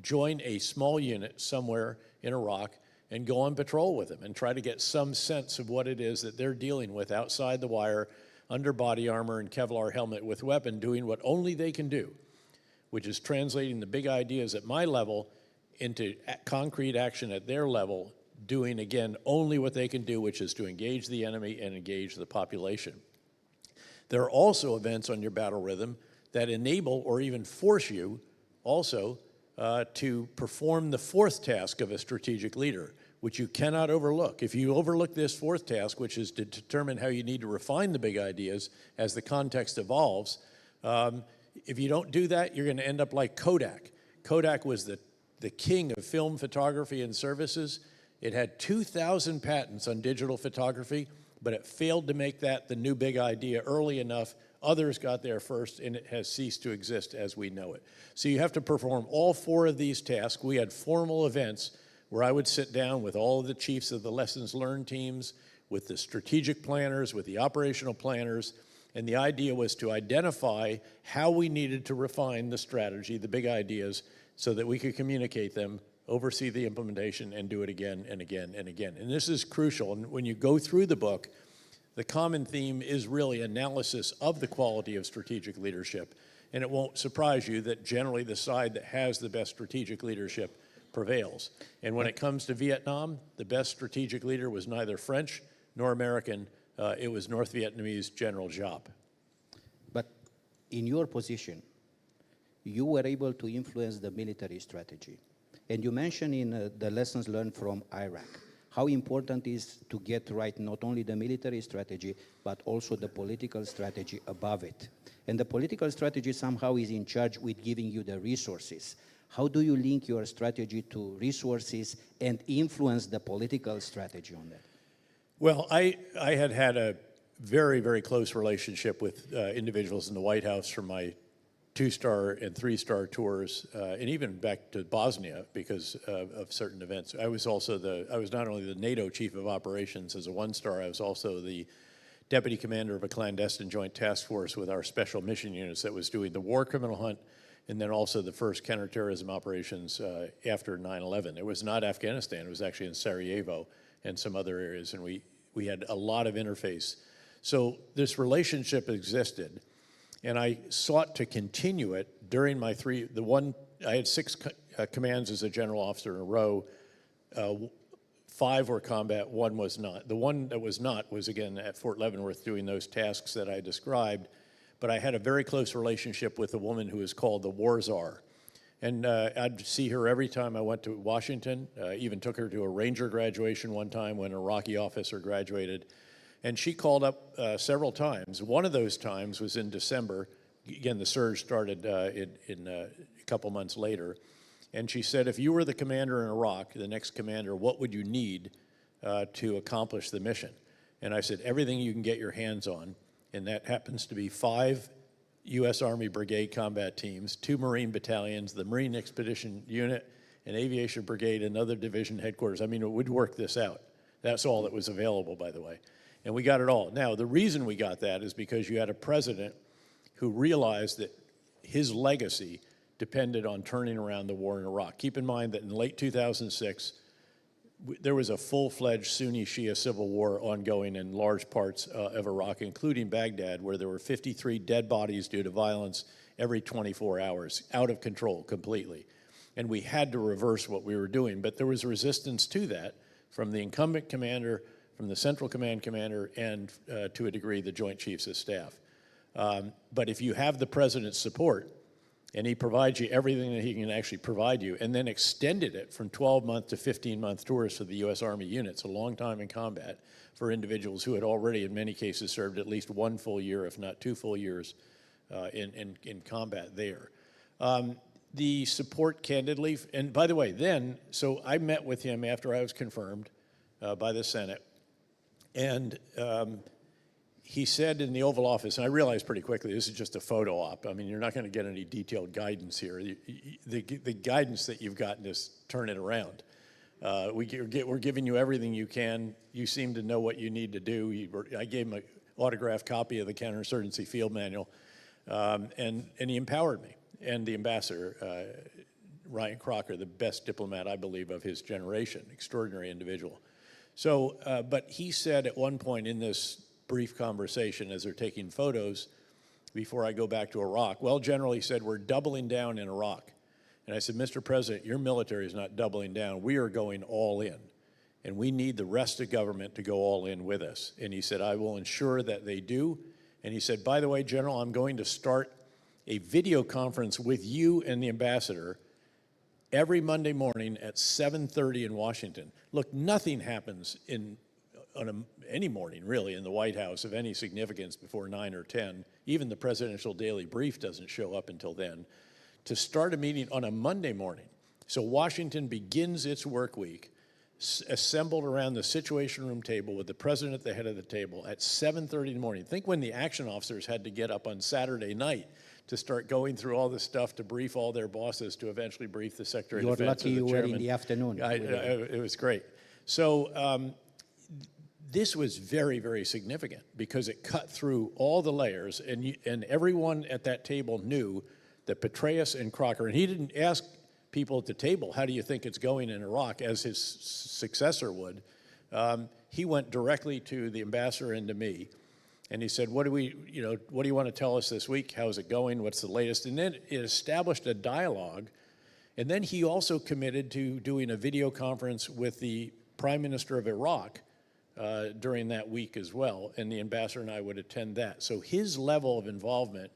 join a small unit somewhere in Iraq and go on patrol with them and try to get some sense of what it is that they're dealing with outside the wire, under body armor and Kevlar helmet with weapon, doing what only they can do, which is translating the big ideas at my level into concrete action at their level, doing, again, only what they can do, which is to engage the enemy and engage the population. There are also events on your battle rhythm that enable or even force you also to perform the fourth task of a strategic leader, which you cannot overlook. If you overlook this fourth task, which is to determine how you need to refine the big ideas as the context evolves, if you don't do that, you're going to end up like Kodak. Kodak was the king of film photography and services. It had 2,000 patents on digital photography, but it failed to make that the new big idea early enough. Others got there first, and it has ceased to exist as we know it. So you have to perform all 4 of these tasks. We had formal events where I would sit down with all of the chiefs of the lessons learned teams, with the strategic planners, with the operational planners, and the idea was to identify how we needed to refine the strategy, the big ideas, so that we could communicate them, oversee the implementation, and do it again and again and again. And this is crucial. And when you go through the book, the common theme is really analysis of the quality of strategic leadership. And it won't surprise you that generally the side that has the best strategic leadership prevails. And when it comes to Vietnam, the best strategic leader was neither French nor American. It was North Vietnamese General Giap. But in your position, you were able to influence the military strategy. And you mentioned in the lessons learned from Iraq. how important it is to get right not only the military strategy, but also the political strategy above it. And the political strategy somehow is in charge with giving you the resources. How do you link your strategy to resources and influence the political strategy on that? Well, I had a very, very close relationship with individuals in the White House from my 2-star and 3-star tours, and even back to Bosnia because of certain events. I was not only the NATO Chief of Operations as a 1-star, I was also the Deputy Commander of a clandestine joint task force with our special mission units that was doing the war criminal hunt and then also the first counterterrorism operations after 9/11. It was not Afghanistan, it was actually in Sarajevo and some other areas, and we had a lot of interface. So this relationship existed, and I sought to continue it during my I had 6 commands as a general officer in a row. 5 were combat, 1 was not. The one that was not was, again, at Fort Leavenworth doing those tasks that I described, but I had a very close relationship with a woman who was called the War Czar. And I'd see her every time I went to Washington, even took her to a Ranger graduation one time when an Iraqi officer graduated. And she called up several times. One of those times was in December. Again, the surge started a couple months later. And she said, if you were the commander in Iraq, the next commander, what would you need to accomplish the mission? And I said, everything you can get your hands on. And that happens to be 5 U.S. Army Brigade combat teams, 2 Marine battalions, the Marine Expedition Unit, an Aviation Brigade, another division headquarters. I mean, it would work this out. That's all that was available, by the way. And we got it all. Now, the reason we got that is because you had a president who realized that his legacy depended on turning around the war in Iraq. Keep in mind that in late 2006, there was a full-fledged Sunni-Shia civil war ongoing in large parts of Iraq, including Baghdad, where there were 53 dead bodies due to violence every 24 hours, out of control completely. And we had to reverse what we were doing, but there was resistance to that from the incumbent commander, from the Central Command commander, and to a degree, the Joint Chiefs of Staff. But if you have the president's support, and he provides you everything that he can actually provide you, and then extended it from 12-month to 15-month tours for the U.S. Army units, a long time in combat, for individuals who had already, in many cases, served at least 1 full year, if not 2 full years, in combat there. The support, candidly, and by the way, so I met with him after I was confirmed by the Senate, and he said in the Oval Office, and I realized pretty quickly this is just a photo op. I mean, you're not going to get any detailed guidance here. The guidance that you've gotten is turn it around. We're giving you everything you can. You seem to know what you need to do. I gave him an autographed copy of the Counterinsurgency Field Manual, and he empowered me. And the ambassador, Ryan Crocker, the best diplomat, I believe, of his generation, extraordinary individual. So, but he said at one point in this brief conversation as they're taking photos before I go back to Iraq, well, General, he said, we're doubling down in Iraq. And I said, Mr. President, your military is not doubling down. We are going all in. And we need the rest of government to go all in with us. And he said, I will ensure that they do. And he said, by the way, General, I'm going to start a video conference with you and the ambassador every Monday morning at 7:30 in Washington. Look, nothing happens on any morning, really, in the White House of any significance before 9 or 10. Even the presidential daily brief doesn't show up until then. To start a meeting on a Monday morning. So Washington begins its work week, assembled around the Situation Room table with the president at the head of the table at 7:30 in the morning. Think when the action officers had to get up on Saturday night to start going through all this stuff to brief all their bosses to eventually brief the Secretary of Defense. You're lucky or the you were chairman. in the afternoon. It was great. So this was very, very significant because it cut through all the layers, and everyone at that table knew that Petraeus and Crocker, and he didn't ask people at the table, how do you think it's going in Iraq, as his successor would. He went directly to the ambassador and to me, and he said, what do you want to tell us this week? How's it going? What's the latest? And then it established a dialogue, and then he also committed to doing a video conference with the Prime Minister of Iraq during that week as well, and the ambassador and I would attend that. So his level of involvement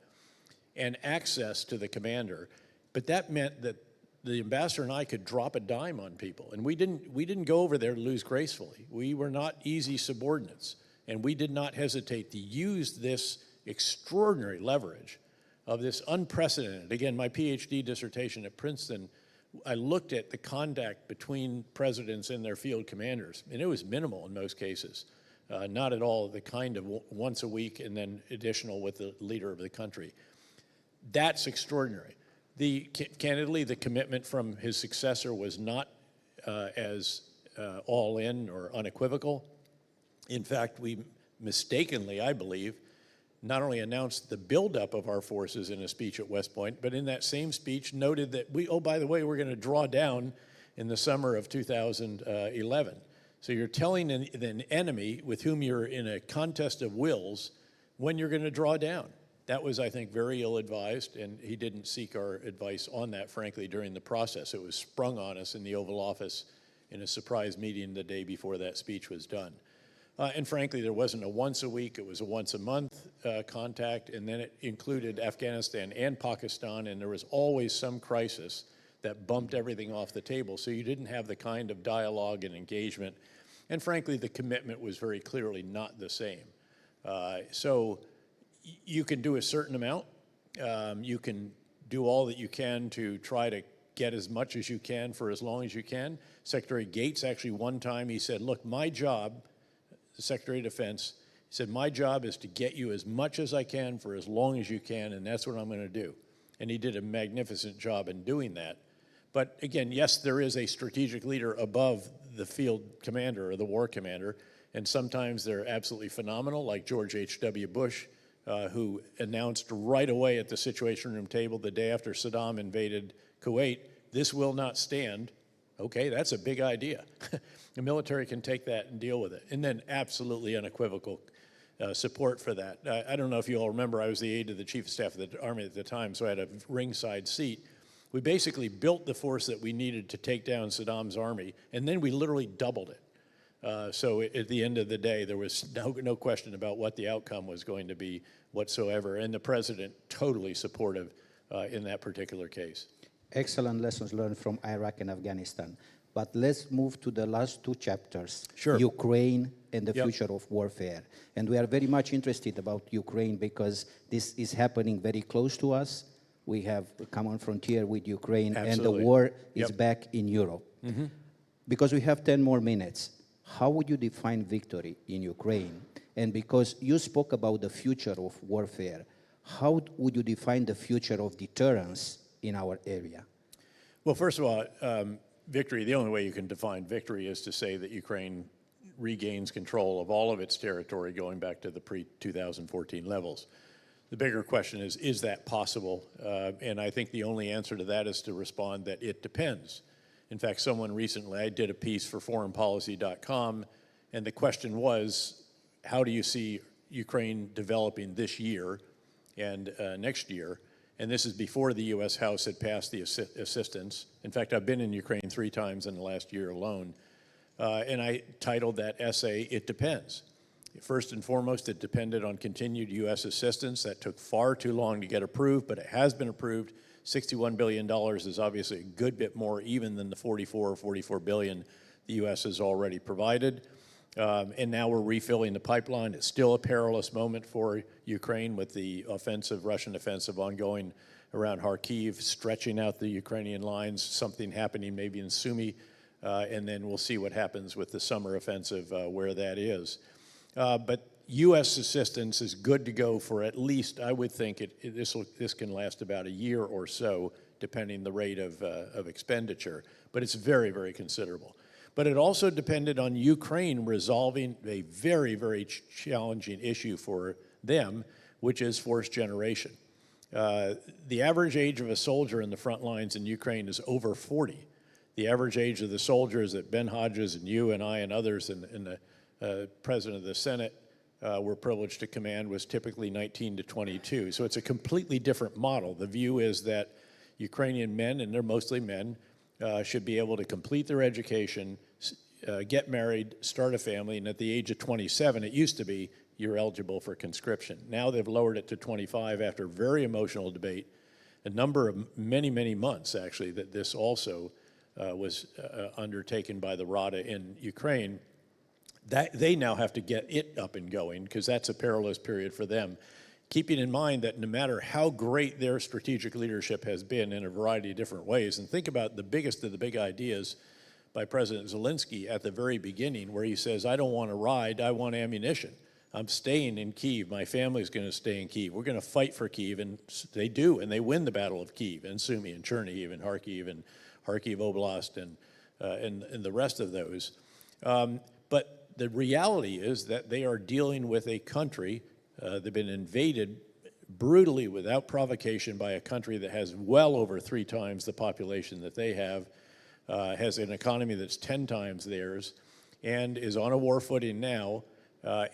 and access to the commander, but that meant that the ambassador and I could drop a dime on people, and we didn't go over there to lose gracefully. We were not easy subordinates, and we did not hesitate to use this extraordinary leverage of this unprecedented. Again, my PhD dissertation at Princeton, I looked at the contact between presidents and their field commanders, and it was minimal in most cases. Not at all the kind of once a week and then additional with the leader of the country. That's extraordinary. Candidly, the commitment from his successor was not as all in or unequivocal. In fact, we mistakenly, I believe, not only announced the buildup of our forces in a speech at West Point, but in that same speech noted that oh, by the way, we're going to draw down in the summer of 2011. So you're telling an enemy with whom you're in a contest of wills when you're going to draw down. That was, I think, very ill-advised, and he didn't seek our advice on that, frankly, during the process. It was sprung on us in the Oval Office in a surprise meeting the day before that speech was done. And frankly, there wasn't a once a week, it was a once a month contact, and then it included Afghanistan and Pakistan, and there was always some crisis that bumped everything off the table. So you didn't have the kind of dialogue and engagement. And frankly, the commitment was very clearly not the same. So you can do a certain amount. You can do all that you can to try to get as much as you can for as long as you can. Secretary Gates actually one time, he said, look, my job, the Secretary of Defense, he said, my job is to get you as much as I can for as long as you can, and that's what I'm going to do. And he did a magnificent job in doing that. But again, yes, there is a strategic leader above the field commander or the war commander, and sometimes they're absolutely phenomenal, like George H.W. Bush, who announced right away at the Situation Room table the day after Saddam invaded Kuwait, this will not stand. Okay, that's a big idea. The military can take that and deal with it. And then absolutely unequivocal support for that. I don't know if you all remember, I was the aide to the Chief of Staff of the Army at the time, so I had a ringside seat. We basically built the force that we needed to take down Saddam's army, and then we literally doubled it. So at the end of the day, there was no question about what the outcome was going to be whatsoever, and the president totally supportive in that particular case. Excellent lessons learned from Iraq and Afghanistan. But let's move to the last two chapters, Sure. Ukraine and the Yep. future of warfare. And we are very much interested about Ukraine because this is happening very close to us. We have a common frontier with Ukraine, and Absolutely. the war is Yep. back in Europe. Because we have 10 more minutes, how would you define victory in Ukraine? And because you spoke about the future of warfare, how would you define the future of deterrence in our area? Well, first of all, victory, the only way you can define victory is to say that Ukraine regains control of all of its territory going back to the pre-2014 levels. The bigger question is that possible? And I think the only answer to that is to respond that it depends. In fact, someone recently, I did a piece for foreignpolicy.com, and the question was, how do you see Ukraine developing this year and next year? And this is before the U.S. House had passed the assistance. In fact, I've been in Ukraine 3 times in the last year alone. And I titled that essay, It Depends. First and foremost, it depended on continued U.S. assistance. That took far too long to get approved, but it has been approved. $61 billion is obviously a good bit more even than the $44 billion the U.S. has already provided. And now we're refilling the pipeline. It's still a perilous moment for Ukraine with the Russian offensive ongoing around Kharkiv, stretching out the Ukrainian lines, something happening maybe in Sumy, and then we'll see what happens with the summer offensive where that is. But U.S. assistance is good to go for at least, I would think, this can last about a year or so, depending the rate of expenditure. But it's very, very considerable. But it also depended on Ukraine resolving a very, very challenging issue for them, which is forced generation. The average age of a soldier in the front lines in Ukraine is over 40. The average age of the soldiers that Ben Hodges and you and I and others and the President of the Senate were privileged to command was typically 19 to 22. So it's a completely different model. The view is that Ukrainian men, and they're mostly men, should be able to complete their education, get married, start a family, and at the age of 27, it used to be, you're eligible for conscription. Now they've lowered it to 25 after very emotional debate a number of many months, actually, that this also was undertaken by the Rada in Ukraine. That they now have to get it up and going because that's a perilous period for them. Keeping in mind that no matter how great their strategic leadership has been in a variety of different ways, and think about the biggest of the big ideas by President Zelensky at the very beginning, where he says, I don't want to ride, I want ammunition. I'm staying in Kyiv. My family's going to stay in Kyiv. We're going to fight for Kyiv, and they do, and they win the Battle of Kyiv, and Sumy, and Chernihiv, and Kharkiv Oblast, and the rest of those. But the reality is that they are dealing with a country, they've been invaded brutally without provocation by a country that has well over 3 times the population that they have, has an economy that's 10 times theirs, and is on a war footing now,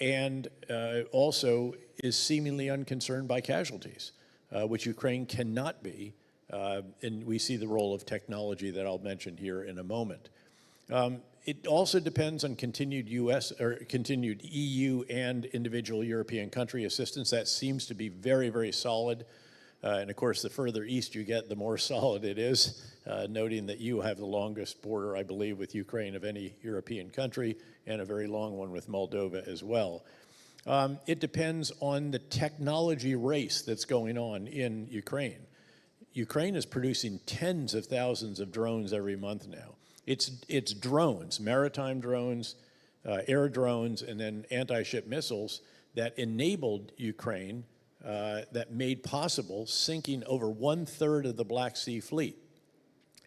and also is seemingly unconcerned by casualties, which Ukraine cannot be. And we see the role of technology that I'll mention here in a moment. It also depends on continued continued EU and individual European country assistance. That seems to be very solid. And of course, the further east you get, the more solid it is, noting that you have the longest border, I believe, with Ukraine of any European country, and a very long one with Moldova as well. It depends on the technology race that's going on in Ukraine. Ukraine is producing tens of thousands of drones every month now. It's drones, maritime drones, air drones, and then anti-ship missiles that enabled Ukraine, that made possible sinking over 1/3 of the Black Sea fleet.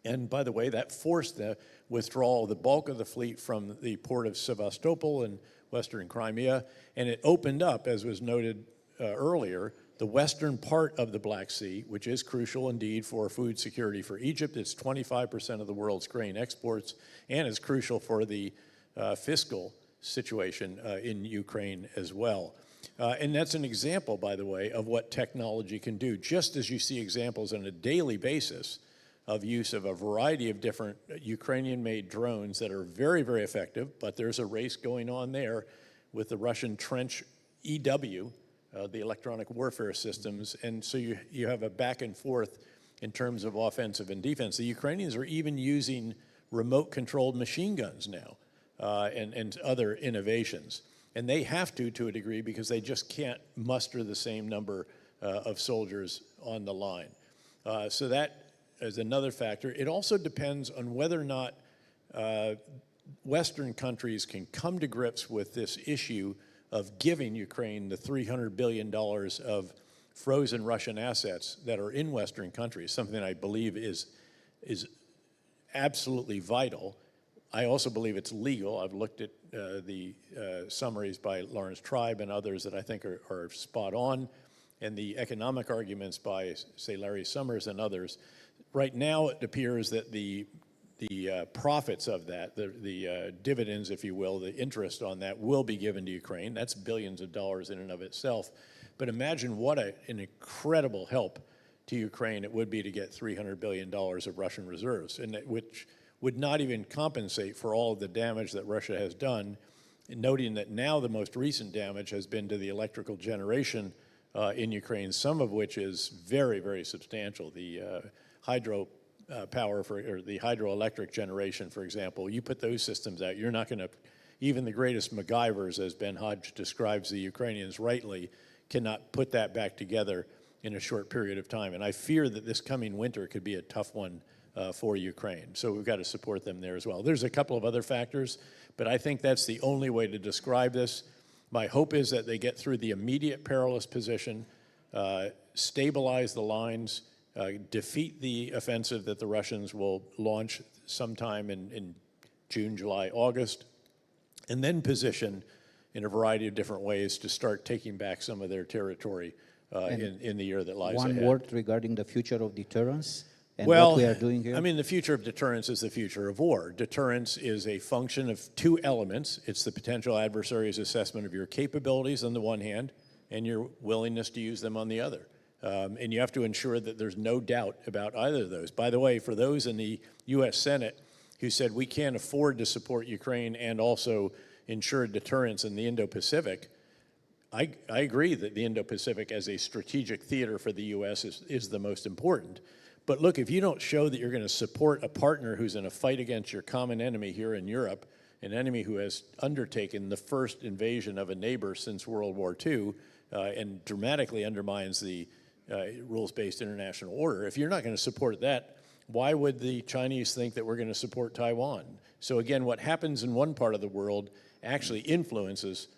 And by the way, that forced the withdrawal of the bulk of the fleet from the port of Sevastopol in western Crimea, and it opened up, as was noted earlier, the western part of the Black Sea, which is crucial indeed for food security for Egypt. It's 25% of the world's grain exports, and is crucial for the fiscal situation in Ukraine as well. And that's an example, by the way, of what technology can do, just as you see examples on a daily basis of use of a variety of different Ukrainian-made drones that are very effective, but there's a race going on there with the Russian Trench EW, the electronic warfare systems, and so you have a back and forth in terms of offensive and defense. The Ukrainians are even using remote-controlled machine guns now, and other innovations. And they have to a degree, because they just can't muster the same number of soldiers on the line. So that is another factor. It also depends on whether or not Western countries can come to grips with this issue of giving Ukraine the $300 billion of frozen Russian assets that are in Western countries, something I believe is absolutely vital. I also believe it's legal. I've looked at the summaries by Lawrence Tribe and others that I think are spot on, and the economic arguments by, say, Larry Summers and others. Right now, it appears that the profits of that, the dividends, if you will, the interest on that will be given to Ukraine. That's billions of dollars in and of itself. But imagine what an incredible help to Ukraine it would be to get $300 billion of Russian reserves, and which would not even compensate for all of the damage that Russia has done, noting that now the most recent damage has been to the electrical generation in Ukraine, some of which is very substantial. The hydro power or the hydroelectric generation, for example, you put those systems out, you're not going to, even the greatest MacGyvers, as Ben Hodge describes the Ukrainians rightly, cannot put that back together in a short period of time. And I fear that this coming winter could be a tough one for Ukraine. So we've got to support them there as well. There's a couple of other factors, but I think that's the only way to describe this. My hope is that they get through the immediate perilous position, stabilize the lines, defeat the offensive that the Russians will launch sometime in June, July, August, and then position in a variety of different ways to start taking back some of their territory in the year that lies ahead. One word regarding the future of deterrence and Well, what we are doing here. I mean, the future of deterrence is the future of war. Deterrence is a function of 2 elements. It's the potential adversary's assessment of your capabilities on the one hand, and your willingness to use them on the other. And you have to ensure that there's no doubt about either of those. By the way, for those in the U.S. Senate who said we can't afford to support Ukraine and also ensure deterrence in the Indo-Pacific, I agree that the Indo-Pacific as a strategic theater for the U.S. is the most important. But look, if you don't show that you're going to support a partner who's in a fight against your common enemy here in Europe, an enemy who has undertaken the first invasion of a neighbor since World War II and dramatically undermines the rules-based international order, if you're not going to support that, why would the Chinese think that we're going to support Taiwan? So again, what happens in one part of the world actually influences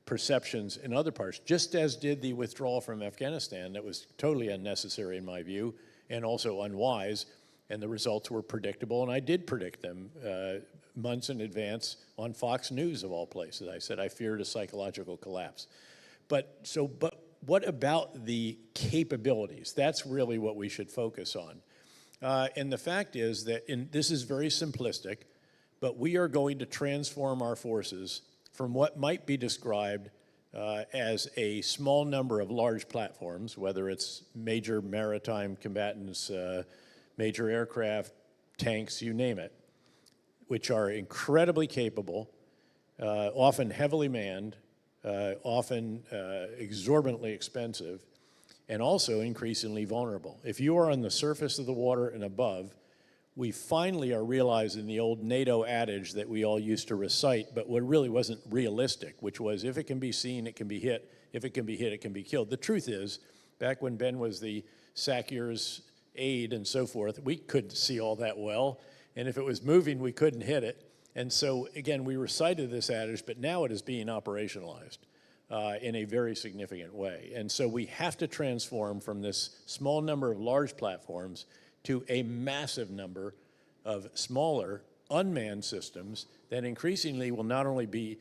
perceptions in other parts, just as did the withdrawal from Afghanistan that was totally unnecessary in my view and also unwise, and the results were predictable, and I did predict them months in advance on Fox News of all places. I said I feared a psychological collapse. But what about the capabilities? That's really what we should focus on. And the fact is that, this is very simplistic, but we are going to transform our forces from what might be described as a small number of large platforms, whether it's major maritime combatants, major aircraft, tanks, you name it, which are incredibly capable, often heavily manned, often exorbitantly expensive, and also increasingly vulnerable. If you are on the surface of the water and above, we finally are realizing the old NATO adage that we all used to recite, but what really wasn't realistic, which was if it can be seen, it can be hit. If it can be hit, it can be killed. The truth is, back when Ben was the SACEUR's aide and so forth, we couldn't see all that well. And if it was moving, we couldn't hit it. And so, again, we recited this adage, but now it is being operationalized in a very significant way. And so we have to transform from this small number of large platforms to a massive number of smaller, unmanned systems that increasingly will not only be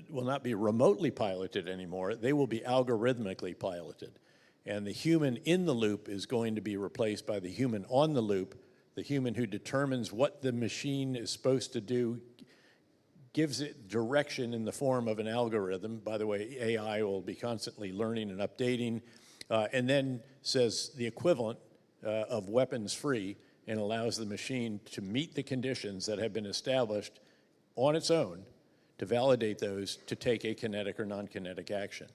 will not be remotely piloted anymore, they will be algorithmically piloted. And the human in the loop is going to be replaced by the human on the loop, the human who determines what the machine is supposed to do, gives it direction in the form of an algorithm. By the way, AI will be constantly learning and updating, and then says the equivalent of weapons free and allows the machine to meet the conditions that have been established on its own to validate those to take a kinetic or non-kinetic action.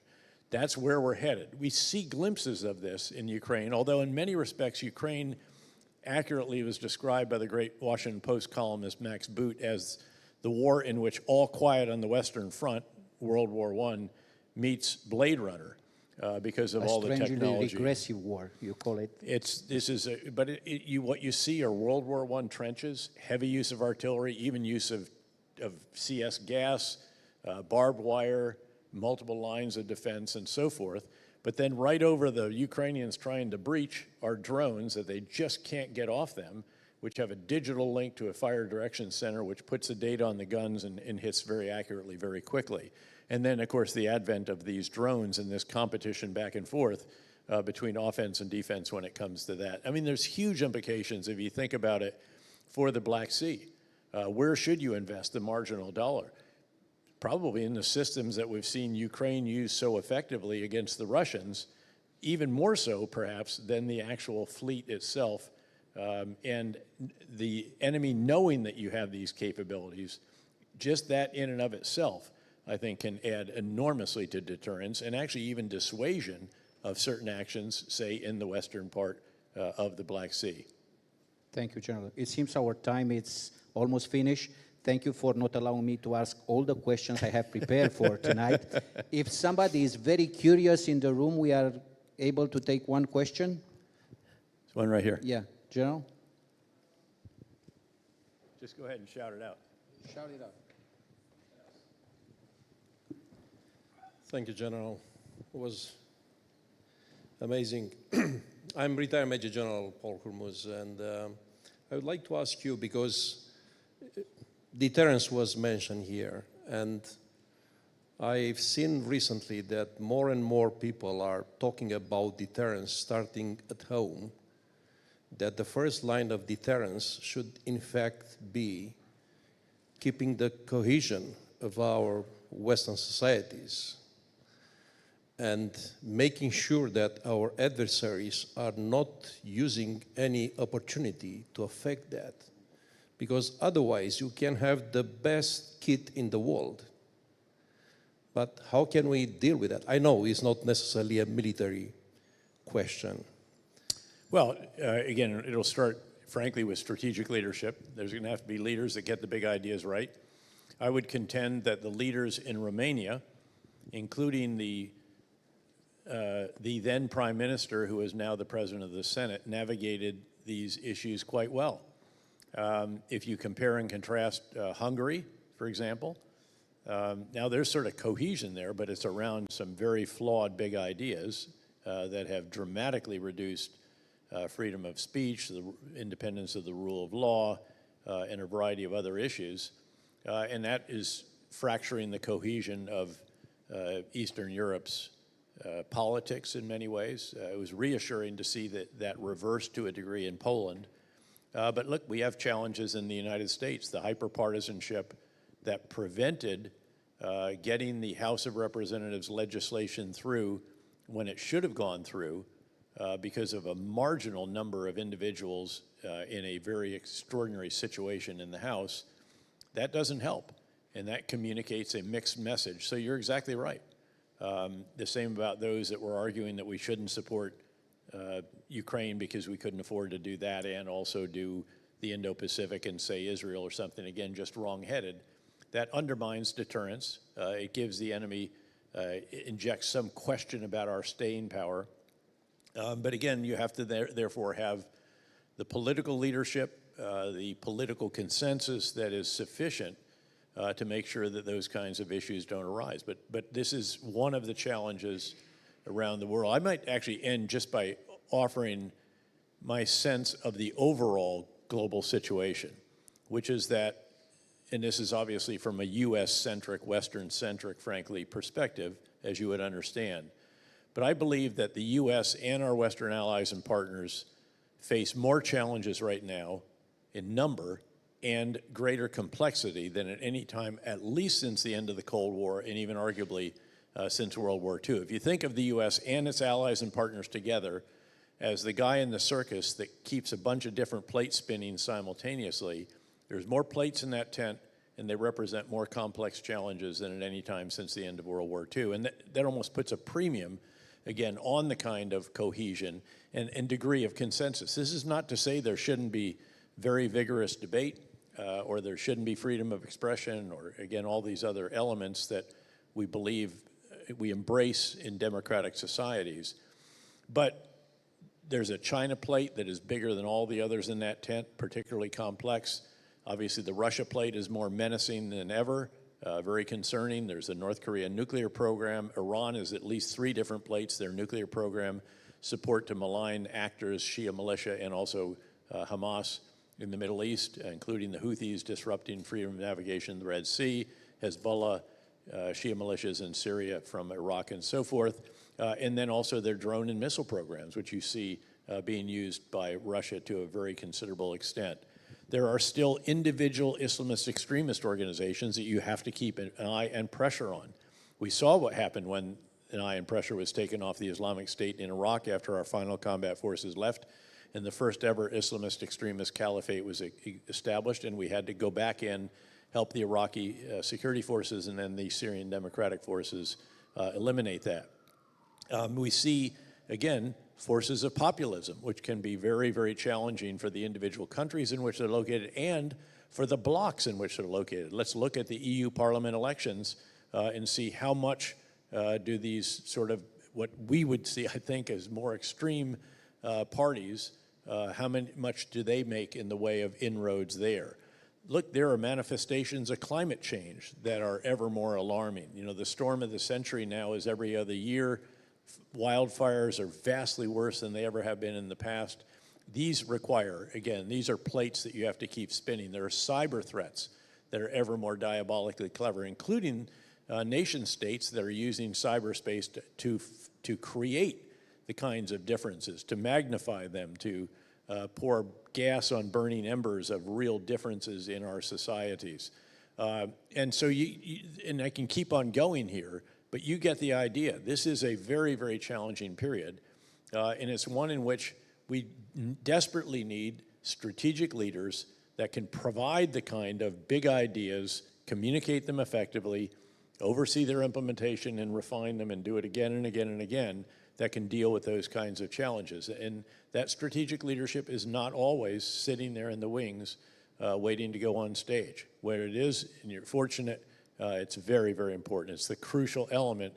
That's where we're headed. We see glimpses of this in Ukraine, although in many respects Ukraine accurately was described by the great Washington Post columnist Max Boot as the war in which all quiet on the Western Front, World War I, meets Blade Runner because of all the technology. A strangely regressive war, you call it. What you see are World War I trenches, heavy use of artillery, even use of CS gas, barbed wire, multiple lines of defense, and so forth. But then right over the Ukrainians trying to breach are drones that they just can't get off them, which have a digital link to a fire direction center, which puts the data on the guns and hits very accurately, very quickly. And then, of course, the advent of these drones and this competition back and forth between offense and defense when it comes to that. I mean, there's huge implications if you think about it for the Black Sea. Where should you invest the marginal dollar? Probably in the systems that we've seen Ukraine use so effectively against the Russians, even more so, perhaps, than the actual fleet itself. And the enemy knowing that you have these capabilities, just that in and of itself, I think, can add enormously to deterrence and actually even dissuasion of certain actions, say, in the western part of the Black Sea. Thank you, General. It seems our time is almost finished. Thank you for not allowing me to ask all the questions I have prepared for tonight. If somebody is very curious in the room, we are able to take one question. There's one right here. Yeah, General? Just go ahead and shout it out. Shout it out. Thank you, General. It was amazing. I'm retired Major General Paul Hormuz, and I would like to ask you, because deterrence was mentioned here, and I've seen recently that more and more people are talking about deterrence starting at home, that the first line of deterrence should in fact be keeping the cohesion of our Western societies and making sure that our adversaries are not using any opportunity to affect that. Because otherwise you can have the best kit in the world, But how can we deal with that? I know it's not necessarily a military question. Well, again, it'll start, frankly, with strategic leadership. There's going to have to be leaders that get the big ideas right. I would contend that the leaders in Romania, including the then Prime Minister, who is now the President of the Senate, navigated these issues quite well. If you compare and contrast Hungary, for example, now there's sort of cohesion there, but it's around some very flawed big ideas that have dramatically reduced freedom of speech, the independence of the rule of law, and a variety of other issues. And that is fracturing the cohesion of Eastern Europe's politics in many ways. It was reassuring to see that reversed to a degree in Poland. But look, we have challenges in the United States. The hyperpartisanship that prevented getting the House of Representatives legislation through when it should have gone through because of a marginal number of individuals in a very extraordinary situation in the House, that doesn't help. And that communicates a mixed message. So you're exactly right. The same about those that were arguing that we shouldn't support Ukraine because we couldn't afford to do that and also do the Indo-Pacific and say Israel or something, again, just wrong-headed. That undermines deterrence. It gives the enemy, injects some question about our staying power. But again, you have to therefore have the political leadership, the political consensus that is sufficient to make sure that those kinds of issues don't arise. But this is one of the challenges around the world. I might actually end just by offering my sense of the overall global situation, which is that, and this is obviously from a US-centric, Western-centric, frankly, perspective, as you would understand. But I believe that the US and our Western allies and partners face more challenges right now in number and greater complexity than at any time, at least since the end of the Cold War and even arguably since World War II. If you think of the US and its allies and partners together as the guy in the circus that keeps a bunch of different plates spinning simultaneously, there's more plates in that tent and they represent more complex challenges than at any time since the end of World War II. And that almost puts a premium, again, on the kind of cohesion and degree of consensus. This is not to say there shouldn't be very vigorous debate or there shouldn't be freedom of expression or, again, all these other elements that we believe we embrace in democratic societies. But there's a China plate that is bigger than all the others in that tent, particularly complex. Obviously, the Russia plate is more menacing than ever, very concerning. There's a North Korean nuclear program. Iran is at least 3 different plates, their nuclear program, support to malign actors, Shia militia, and also Hamas in the Middle East, including the Houthis disrupting freedom of navigation in the Red Sea, Hezbollah, Shia militias in Syria from Iraq and so forth, and then also their drone and missile programs, which you see being used by Russia to a very considerable extent. There are still individual Islamist extremist organizations that you have to keep an eye and pressure on. We saw what happened when an eye and pressure was taken off the Islamic State in Iraq after our final combat forces left, and the first ever Islamist extremist caliphate was established, and we had to go back in, help the Iraqi security forces and then the Syrian Democratic Forces eliminate that. We see, again, forces of populism, which can be very, very challenging for the individual countries in which they're located and for the blocs in which they're located. Let's look at the EU Parliament elections and see how much do these sort of what we would see, I think, as more extreme parties, much do they make in the way of inroads there? Look, there are manifestations of climate change that are ever more alarming. You know, the storm of the century now is every other year. Wildfires are vastly worse than they ever have been in the past. These require, again, these are plates that you have to keep spinning. There are cyber threats that are ever more diabolically clever, including nation states that are using cyberspace to create the kinds of differences, to magnify them, to pour gas on burning embers of real differences in our societies. And so and I can keep on going here, but you get the idea. This is a very, very challenging period, and it's one in which we desperately need strategic leaders that can provide the kind of big ideas, communicate them effectively, oversee their implementation and refine them and do it again and again and again that can deal with those kinds of challenges. And that strategic leadership is not always sitting there in the wings waiting to go on stage. Where it is, and you're fortunate, it's very, very important. It's the crucial element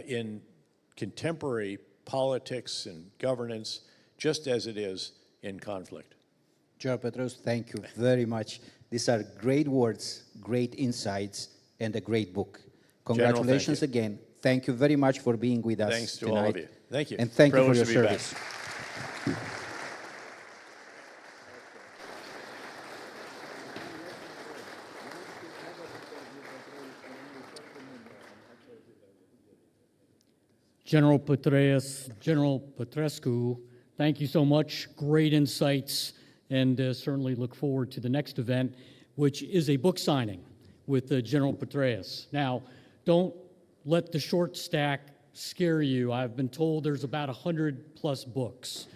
in contemporary politics and governance, just as it is in conflict. General Petraeus, thank you very much. These are great words, great insights, and a great book. Congratulations thank you. again. Thank you very much for being with us Thanks to tonight. all of you. Thank you. And thank you for Privileged your to be back. service. General Petraeus, General Petrescu, thank you so much. Great insights, and certainly look forward to the next event, which is a book signing with General Petraeus. Now, don't let the short stack scare you. I've been told there's about 100+ books.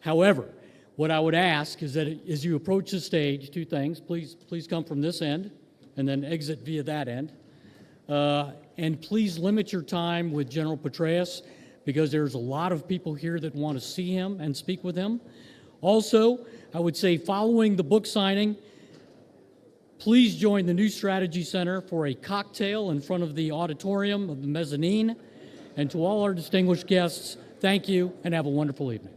However, what I would ask is that as you approach the stage, two things. Please come from this end and then exit via that end. And please limit your time with General Petraeus because there's a lot of people here that want to see him and speak with him. Also, I would say following the book signing, please join the New Strategy Center for a cocktail in front of the auditorium of the mezzanine. And to all our distinguished guests, thank you and have a wonderful evening.